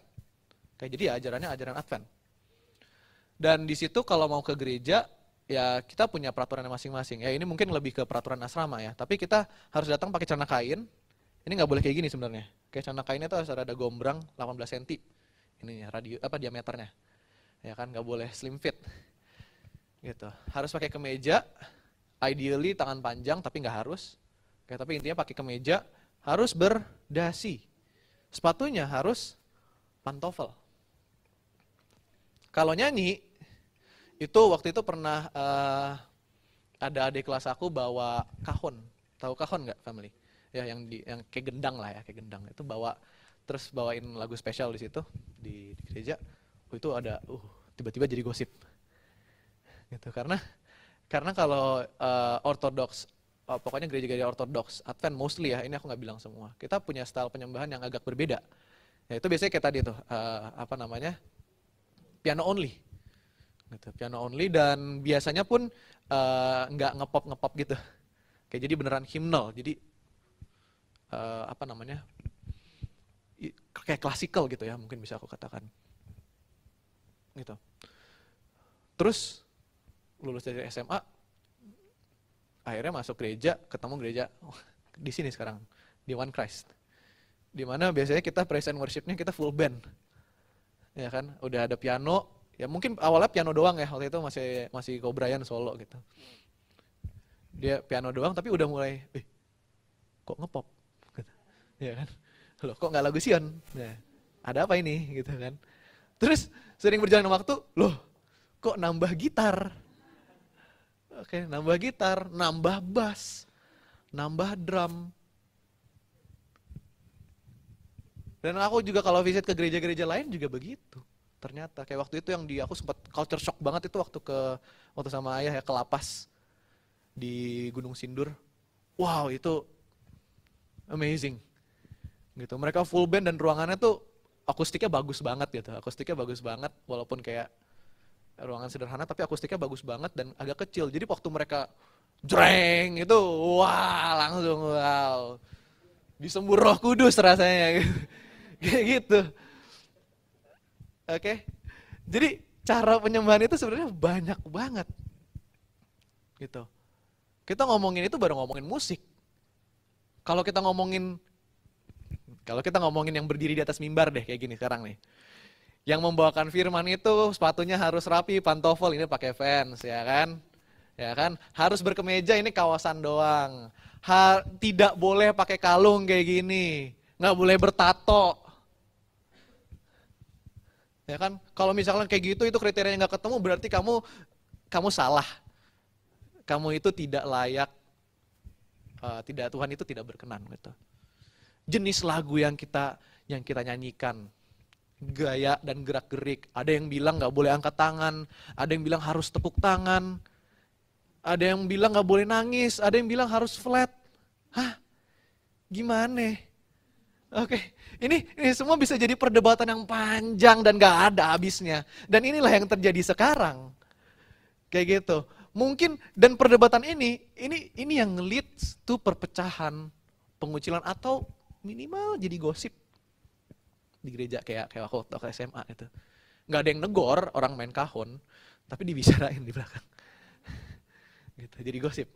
[SPEAKER 1] Kayak jadi ajarannya ajaran Advent. Dan di situ kalau mau ke gereja, ya kita punya peraturannya masing-masing. Ya ini mungkin lebih ke peraturan asrama ya. Tapi kita harus datang pakai celana kain. Ini nggak boleh kayak gini sebenarnya. Kayak celana kainnya itu harus ada gombrang 18 cm. Ininya diameternya, ya kan, nggak boleh slim fit, gitu. Harus pakai kemeja, ideally tangan panjang tapi nggak harus. Tapi intinya pakai kemeja, harus berdasi, sepatunya harus pantofel. Kalau nyanyi, itu waktu itu pernah ada adik kelas aku bawa kahon, tahu kahon nggak, family? Ya yang kayak gendang lah ya, kayak gendang itu bawa. Terus bawain lagu spesial di situ di gereja. Itu ada tiba-tiba jadi gosip. Gitu. Karena kalau ortodoks, pokoknya gereja-gereja ortodoks, Advent mostly ya, ini aku nggak bilang semua. Kita punya style penyembahan yang agak berbeda. Ya itu biasanya kayak tadi tuh, piano only. Gitu, piano only dan biasanya pun nggak ngepop gitu. Kayak jadi beneran hymnal. Jadi kayak klasikal gitu ya, mungkin bisa aku katakan. Gitu. Terus lulus dari SMA, akhirnya masuk gereja, ketemu gereja di sini sekarang, di One Christ. Di mana biasanya kita praise and worship-nya kita full band. Ya kan, udah ada piano, ya mungkin awalnya piano doang ya, waktu itu masih Ko Brian solo gitu. Dia piano doang tapi udah mulai, kok ngepop? Gitu. Ya kan? Loh, kok nggak lagu Sion? Nah, ada apa ini gitu kan? Terus sering berjalan waktu, loh, kok nambah gitar? Oke, nambah gitar, nambah bass, nambah drum. Dan aku juga kalau visit ke gereja-gereja lain juga begitu. Ternyata kayak waktu itu yang aku sempat culture shock banget itu waktu sama ayah ya ke Lapas di Gunung Sindur. Wow, itu amazing. Gitu. Mereka full band dan ruangannya tuh akustiknya bagus banget gitu. Akustiknya bagus banget walaupun kayak ruangan sederhana tapi akustiknya bagus banget dan agak kecil. Jadi waktu mereka jreng itu wah langsung wow. Disembur Roh Kudus rasanya gitu. Kayak gitu. Oke. Jadi cara penyembahan itu sebenarnya banyak banget. Gitu. Kita ngomongin itu baru ngomongin musik. Kalau kita ngomongin yang berdiri di atas mimbar deh kayak gini sekarang nih. Yang membawakan firman itu sepatunya harus rapi, pantofel ini pakai Vans ya kan? Ya kan? Harus berkemeja ini kawasan doang. Tidak boleh pakai kalung kayak gini. Nggak boleh bertato. Ya kan? Kalau misalkan kayak gitu itu kriterianya nggak ketemu berarti kamu salah. Kamu itu tidak layak, Tuhan itu tidak berkenan gitu. Jenis lagu yang kita nyanyikan, gaya dan gerak-gerik. Ada yang bilang nggak boleh angkat tangan, ada yang bilang harus tepuk tangan, ada yang bilang nggak boleh nangis, ada yang bilang harus flat. Hah? Gimana? Oke, ini semua bisa jadi perdebatan yang panjang dan nggak ada habisnya. Dan inilah yang terjadi sekarang. Kayak gitu. Mungkin dan perdebatan ini yang leads to perpecahan, pengucilan atau minimal jadi gosip di gereja kayak waktu SMA itu. Nggak ada yang negor orang main kahon, tapi dibicarain di belakang. Gitu, jadi gosip.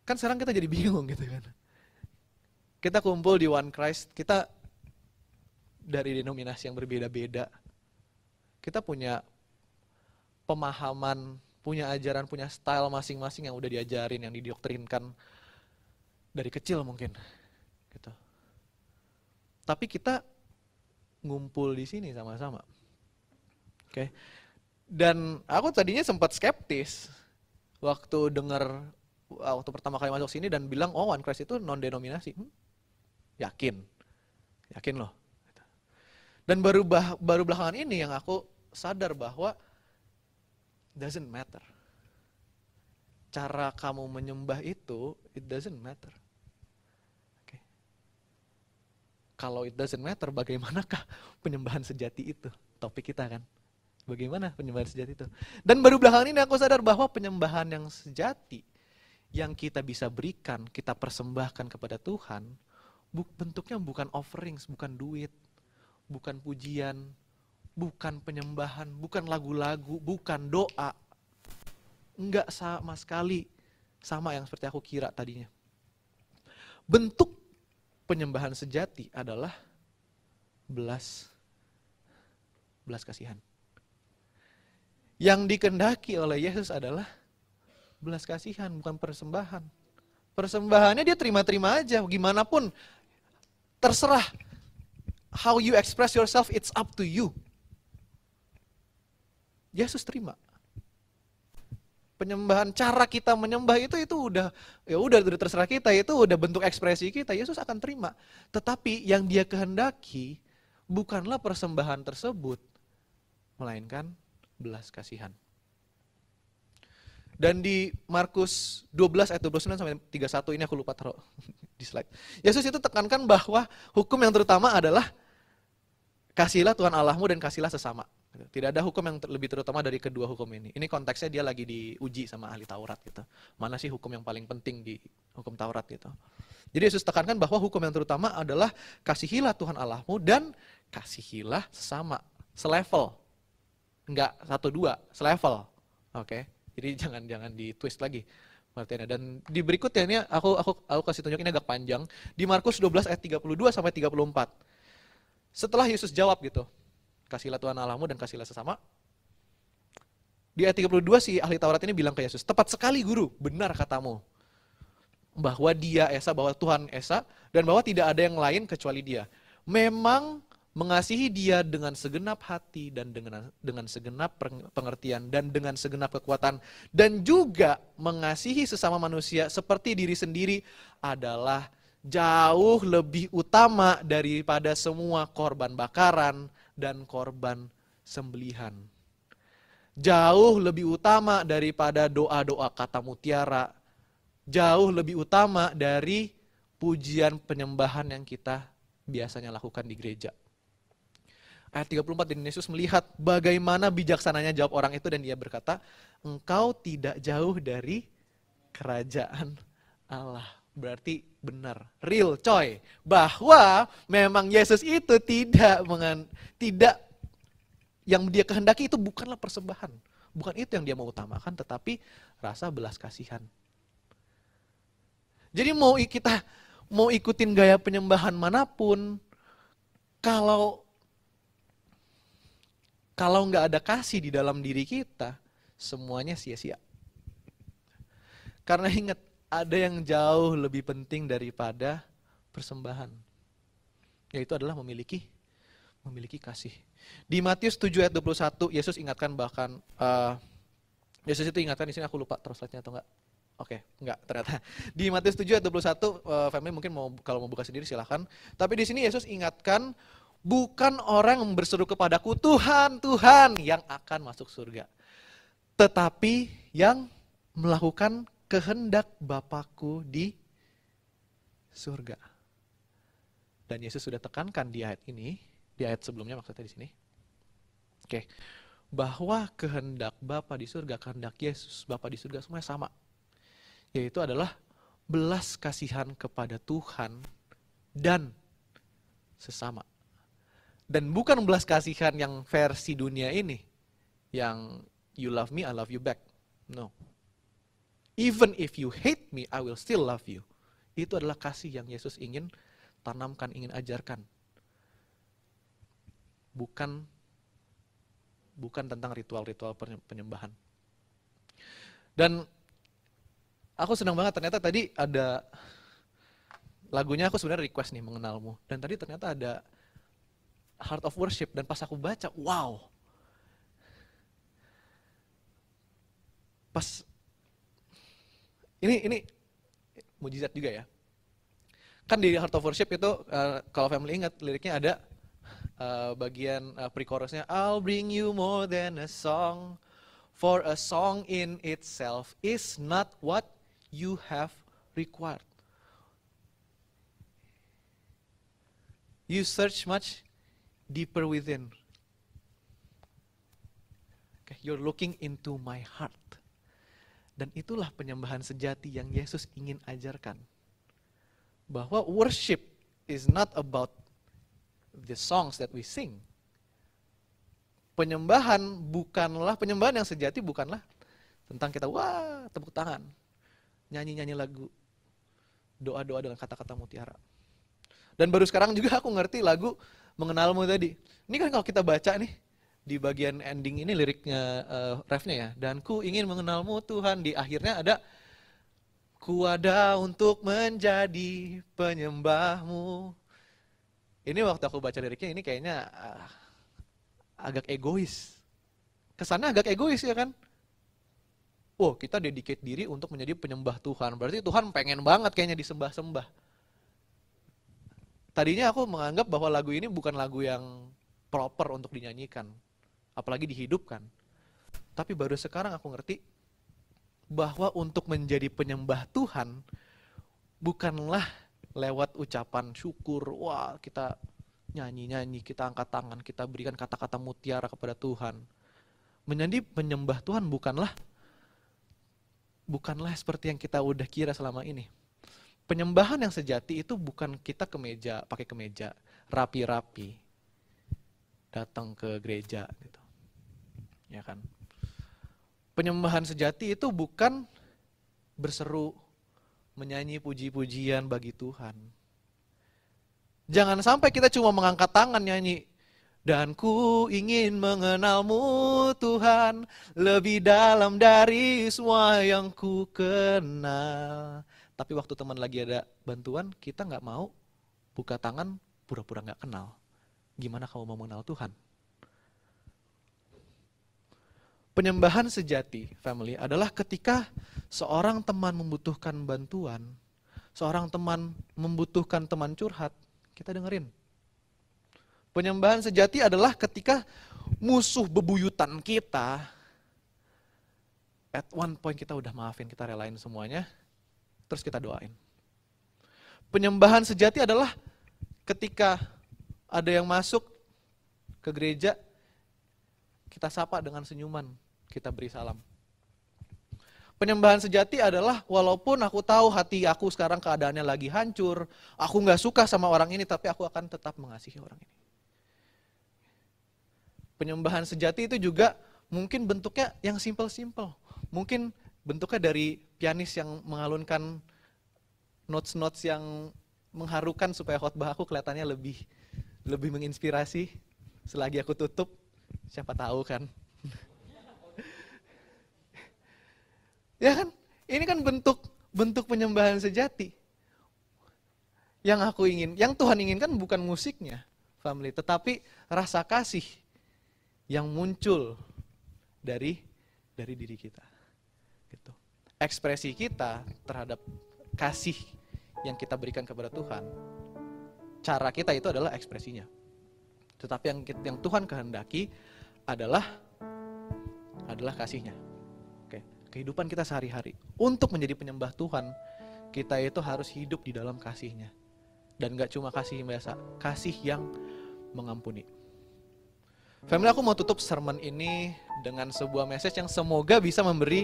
[SPEAKER 1] Kan sekarang kita jadi bingung gitu kan. Kita kumpul di One Christ, kita dari denominasi yang berbeda-beda. Kita punya pemahaman, punya ajaran, punya style masing-masing yang udah diajarin, yang didoktrinkan dari kecil mungkin. Gitu. Tapi kita ngumpul di sini sama-sama. Oke. Dan aku tadinya sempat skeptis waktu pertama kali masuk sini dan bilang, oh One Christ itu non-denominasi. Yakin loh. Dan baru belakangan ini yang aku sadar bahwa doesn't matter. Cara kamu menyembah itu, it doesn't matter. Okay. Kalau it doesn't matter, bagaimanakah penyembahan sejati itu? Topik kita kan. Bagaimana penyembahan sejati itu? Dan baru belakangan ini aku sadar bahwa penyembahan yang sejati, yang kita bisa berikan, kita persembahkan kepada Tuhan, bentuknya bukan offerings, bukan duit, bukan pujian, bukan penyembahan, bukan lagu-lagu, bukan doa. Enggak sama sekali sama yang seperti aku kira tadinya. Bentuk penyembahan sejati adalah belas kasihan. Yang dikehendaki oleh Yesus adalah belas kasihan, bukan persembahan. Persembahannya dia terima-terima aja, gimana pun terserah. How you express yourself, it's up to you. Yesus terima. Penyembahan, cara kita menyembah itu udah terserah kita, itu udah bentuk ekspresi kita, Yesus akan terima. Tetapi yang dia kehendaki bukanlah persembahan tersebut, melainkan belas kasihan. Dan di Markus 12 ayat 29 sampai 31 ini aku lupa taruh di slide. Yesus itu tekankan bahwa hukum yang terutama adalah kasihilah Tuhan Allahmu dan kasihilah sesama. Tidak ada hukum yang lebih terutama dari kedua hukum ini. Ini konteksnya dia lagi diuji sama ahli Taurat gitu. Mana sih hukum yang paling penting di hukum Taurat gitu. Jadi Yesus tekankan bahwa hukum yang terutama adalah kasihilah Tuhan Allahmu dan kasihilah sesama. Selevel. Enggak 1-2, selevel. Oke. Jadi jangan di-twist lagi. Artinya. Dan di berikutnya ini aku kasih tunjuk ini agak panjang. Di Markus 12 ayat 32 sampai 34. Setelah Yesus jawab gitu, kasihilah Tuhan Allahmu dan kasihilah sesama. Di ayat 32 si ahli Taurat ini bilang ke Yesus, tepat sekali guru, benar katamu. Bahwa dia Esa, bahwa Tuhan Esa, dan bahwa tidak ada yang lain kecuali dia. Memang mengasihi dia dengan segenap hati dan dengan segenap pengertian dan dengan segenap kekuatan. Dan juga mengasihi sesama manusia seperti diri sendiri adalah jauh lebih utama daripada semua korban bakaran dan korban sembelihan. Jauh lebih utama daripada doa-doa kata mutiara. Jauh lebih utama dari pujian penyembahan yang kita biasanya lakukan di gereja. Ayat 34, dan Yesus melihat bagaimana bijaksananya jawab orang itu dan dia berkata, engkau tidak jauh dari kerajaan Allah. Berarti benar, real coy, bahwa memang Yesus itu tidak yang dia kehendaki itu bukanlah persembahan, bukan itu yang dia mau utamakan, tetapi rasa belas kasihan. Jadi kita mau ikutin gaya penyembahan manapun, kalau nggak ada kasih di dalam diri kita, semuanya sia-sia. Karena ingat, ada yang jauh lebih penting daripada persembahan, yaitu adalah memiliki kasih. Di Matius 7 ayat 21, Yesus ingatkan bahkan, Yesus itu ingatkan di sini, aku lupa terus slide-nya atau enggak. Oke, enggak ternyata. Di Matius 7 ayat 21, family mungkin kalau mau buka sendiri silahkan. Tapi di sini Yesus ingatkan, bukan orang yang berseru kepadaku, Tuhan, Tuhan, yang akan masuk surga. Tetapi yang melakukan kehendak Bapakku di surga. Dan Yesus sudah tekankan di ayat ini, di ayat sebelumnya maksudnya di sini. Oke, bahwa kehendak Bapa di surga, kehendak Yesus, Bapa di surga semuanya sama. Yaitu adalah belas kasihan kepada Tuhan dan sesama. Dan bukan belas kasihan yang versi dunia ini, yang you love me, I love you back. No. Even if you hate me, I will still love you. Itu adalah kasih yang Yesus ingin tanamkan, ingin ajarkan. Bukan tentang ritual-ritual penyembahan. Dan aku senang banget, ternyata tadi ada lagunya, aku sebenarnya request nih, Mengenalmu. Dan tadi ternyata ada Heart of Worship, dan pas aku baca, wow. Pas ini mujizat juga ya. Kan di Heart of Worship itu, kalau family ingat, liriknya ada bagian pre-chorusnya, I'll bring you more than a song, for a song in itself is not what you have required. You search much deeper within. Okay, you're looking into my heart. Dan itulah penyembahan sejati yang Yesus ingin ajarkan. Bahwa worship is not about the songs that we sing. Penyembahan yang sejati bukanlah tentang kita, wah, tepuk tangan, nyanyi-nyanyi lagu, doa-doa dengan kata-kata mutiara. Dan baru sekarang juga aku ngerti lagu Mengenalmu tadi. Ini kan kalau kita baca nih, di bagian ending ini liriknya, refnya ya, dan ku ingin mengenalmu Tuhan, di akhirnya ada, ku ada untuk menjadi penyembahmu. Ini waktu aku baca liriknya, ini kayaknya agak egois. Kesannya agak egois ya kan? Oh, kita dedicate diri untuk menjadi penyembah Tuhan, berarti Tuhan pengen banget kayaknya disembah-sembah. Tadinya aku menganggap bahwa lagu ini bukan lagu yang proper untuk dinyanyikan, apalagi dihidupkan. Tapi baru sekarang aku ngerti bahwa untuk menjadi penyembah Tuhan bukanlah lewat ucapan syukur, wah kita nyanyi-nyanyi, kita angkat tangan, kita berikan kata-kata mutiara kepada Tuhan. Menjadi penyembah Tuhan bukanlah seperti yang kita udah kira selama ini. Penyembahan yang sejati itu bukan kita pakai kemeja, rapi-rapi, datang ke gereja gitu. Ya kan? Penyembahan sejati itu bukan berseru, menyanyi puji-pujian bagi Tuhan. Jangan sampai kita cuma mengangkat tangan nyanyi, dan ku ingin mengenalmu Tuhan, lebih dalam dari semua yang ku kenal. Tapi waktu teman lagi ada bantuan, kita nggak mau buka tangan, pura-pura nggak kenal. Gimana kamu mau mengenal Tuhan? Penyembahan sejati, family, adalah ketika seorang teman membutuhkan bantuan, seorang teman membutuhkan teman curhat, kita dengerin. Penyembahan sejati adalah ketika musuh bebuyutan kita, at one point kita udah maafin, kita relain semuanya, terus kita doain. Penyembahan sejati adalah ketika ada yang masuk ke gereja, kita sapa dengan senyuman, kita beri salam. Penyembahan sejati adalah walaupun aku tahu hati aku sekarang keadaannya lagi hancur, aku gak suka sama orang ini, tapi aku akan tetap mengasihi orang ini. Penyembahan sejati itu juga Mungkin bentuknya yang simple-simple. Mungkin bentuknya dari pianis yang mengalunkan notes-notes yang mengharukan supaya khotbah aku kelihatannya lebih menginspirasi. Selagi aku tutup, siapa tahu kan. Ya kan? Ini kan bentuk penyembahan sejati. Yang Tuhan inginkan bukan musiknya, family, tetapi rasa kasih yang muncul dari diri kita. Gitu. Ekspresi kita terhadap kasih yang kita berikan kepada Tuhan, cara kita itu adalah ekspresinya. Tetapi yang Tuhan kehendaki adalah kasihnya. Oke. Kehidupan kita sehari-hari. Untuk menjadi penyembah Tuhan, kita itu harus hidup di dalam kasihnya. Dan gak cuma kasih biasa, kasih yang mengampuni. Family, aku mau tutup sermon ini dengan sebuah message yang semoga bisa memberi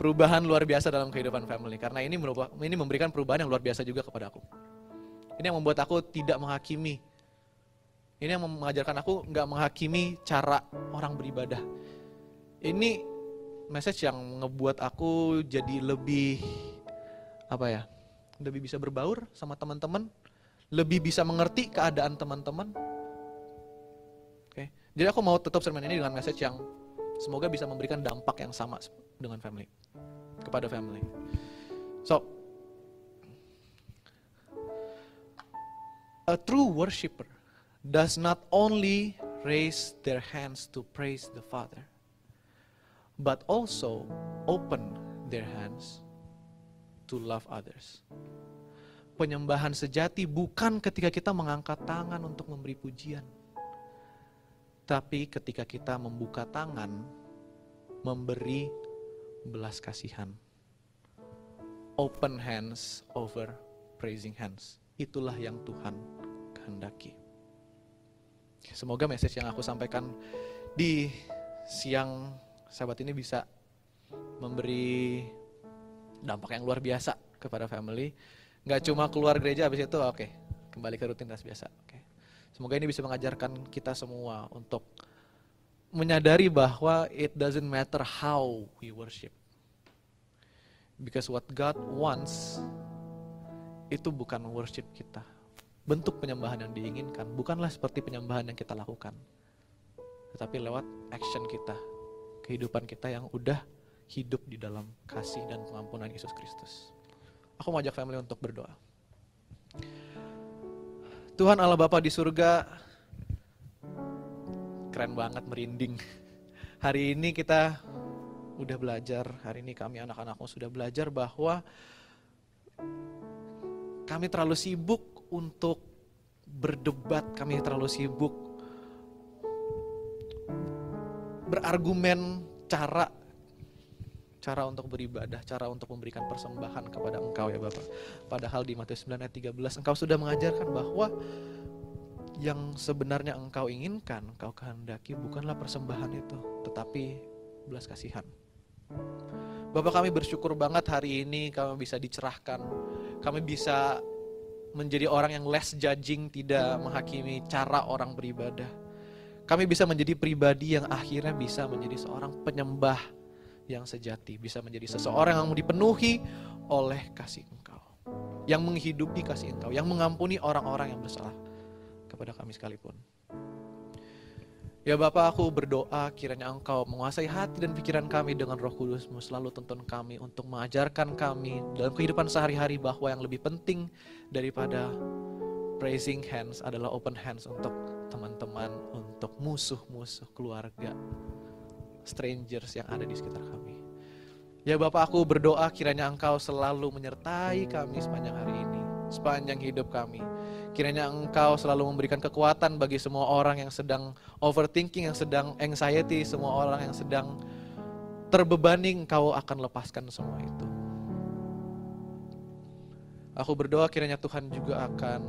[SPEAKER 1] perubahan luar biasa dalam kehidupan family. Karena ini memberikan perubahan yang luar biasa juga kepada aku. Ini yang membuat aku tidak menghakimi. Ini yang mengajarkan aku gak menghakimi cara orang beribadah. Ini message yang ngebuat aku jadi lebih lebih bisa berbaur sama teman-teman, lebih bisa mengerti keadaan teman-teman. Oke. Jadi aku mau tutup sermon ini dengan message yang semoga bisa memberikan dampak yang sama dengan family, kepada family. So, a true worshiper does not only raise their hands to praise the Father, but also open their hands to love others. Penyembahan sejati bukan ketika kita mengangkat tangan untuk memberi pujian, tapi ketika kita membuka tangan, memberi belas kasihan. Open hands over praising hands. Itulah yang Tuhan kehendaki. Semoga message yang aku sampaikan di siang Sabat ini bisa memberi dampak yang luar biasa kepada family. Gak cuma keluar gereja habis itu kembali ke rutinitas biasa. Semoga ini bisa mengajarkan kita semua untuk menyadari bahwa it doesn't matter how we worship. Because what God wants itu bukan worship kita. Bentuk penyembahan yang diinginkan bukanlah seperti penyembahan yang kita lakukan, tetapi lewat action kita, kehidupan kita yang udah hidup di dalam kasih dan pengampunan Yesus Kristus. Aku mau ajak family untuk berdoa. Tuhan Allah Bapa di surga, keren banget, merinding. Hari ini kita udah belajar, hari ini kami anak-anakmu sudah belajar bahwa kami terlalu sibuk untuk berdebat, kami terlalu sibuk berargumen cara untuk beribadah, cara untuk memberikan persembahan kepada Engkau ya Bapak. Padahal di Matius 9 ayat 13 Engkau sudah mengajarkan bahwa yang sebenarnya Engkau inginkan, Engkau kehendaki bukanlah persembahan itu, tetapi belas kasihan. Bapak, kami bersyukur banget hari ini kami bisa dicerahkan, kami bisa menjadi orang yang less judging, tidak menghakimi cara orang beribadah. Kami bisa menjadi pribadi yang akhirnya bisa menjadi seorang penyembah yang sejati, bisa menjadi seseorang yang dipenuhi oleh kasih Engkau, yang menghidupi kasih Engkau, yang mengampuni orang-orang yang bersalah kepada kami sekalipun. Ya Bapak, aku berdoa kiranya Engkau menguasai hati dan pikiran kami dengan Roh Kudus-Mu, selalu tuntun kami untuk mengajarkan kami dalam kehidupan sehari-hari bahwa yang lebih penting daripada praising hands adalah open hands untuk teman-teman, untuk musuh-musuh keluarga, strangers yang ada di sekitar kami. Ya Bapak, aku berdoa kiranya Engkau selalu menyertai kami sepanjang hari ini, sepanjang hidup kami. Kiranya Engkau selalu memberikan kekuatan bagi semua orang yang sedang overthinking, yang sedang anxiety, semua orang yang sedang terbebani, Engkau akan lepaskan semua itu. Aku berdoa kiranya Tuhan juga akan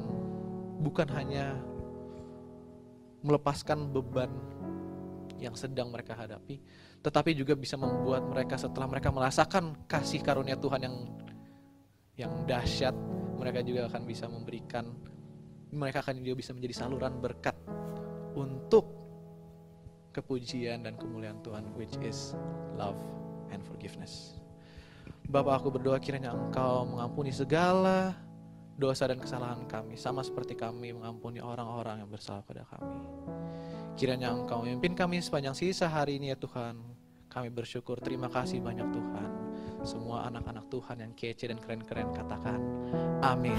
[SPEAKER 1] bukan hanya melepaskan beban yang sedang mereka hadapi, tetapi juga bisa membuat mereka setelah mereka merasakan kasih karunia Tuhan yang dahsyat, mereka juga akan bisa mereka akan juga bisa menjadi saluran berkat untuk kepujian dan kemuliaan Tuhan, which is love and forgiveness. Bapa, aku berdoa kiranya Engkau mengampuni segala dosa dan kesalahan kami, sama seperti kami mengampuni orang-orang yang bersalah pada kami. Kiranya Engkau memimpin kami sepanjang sisa hari ini ya Tuhan. Kami bersyukur, terima kasih banyak Tuhan. Semua anak-anak Tuhan yang kece dan keren-keren katakan amin.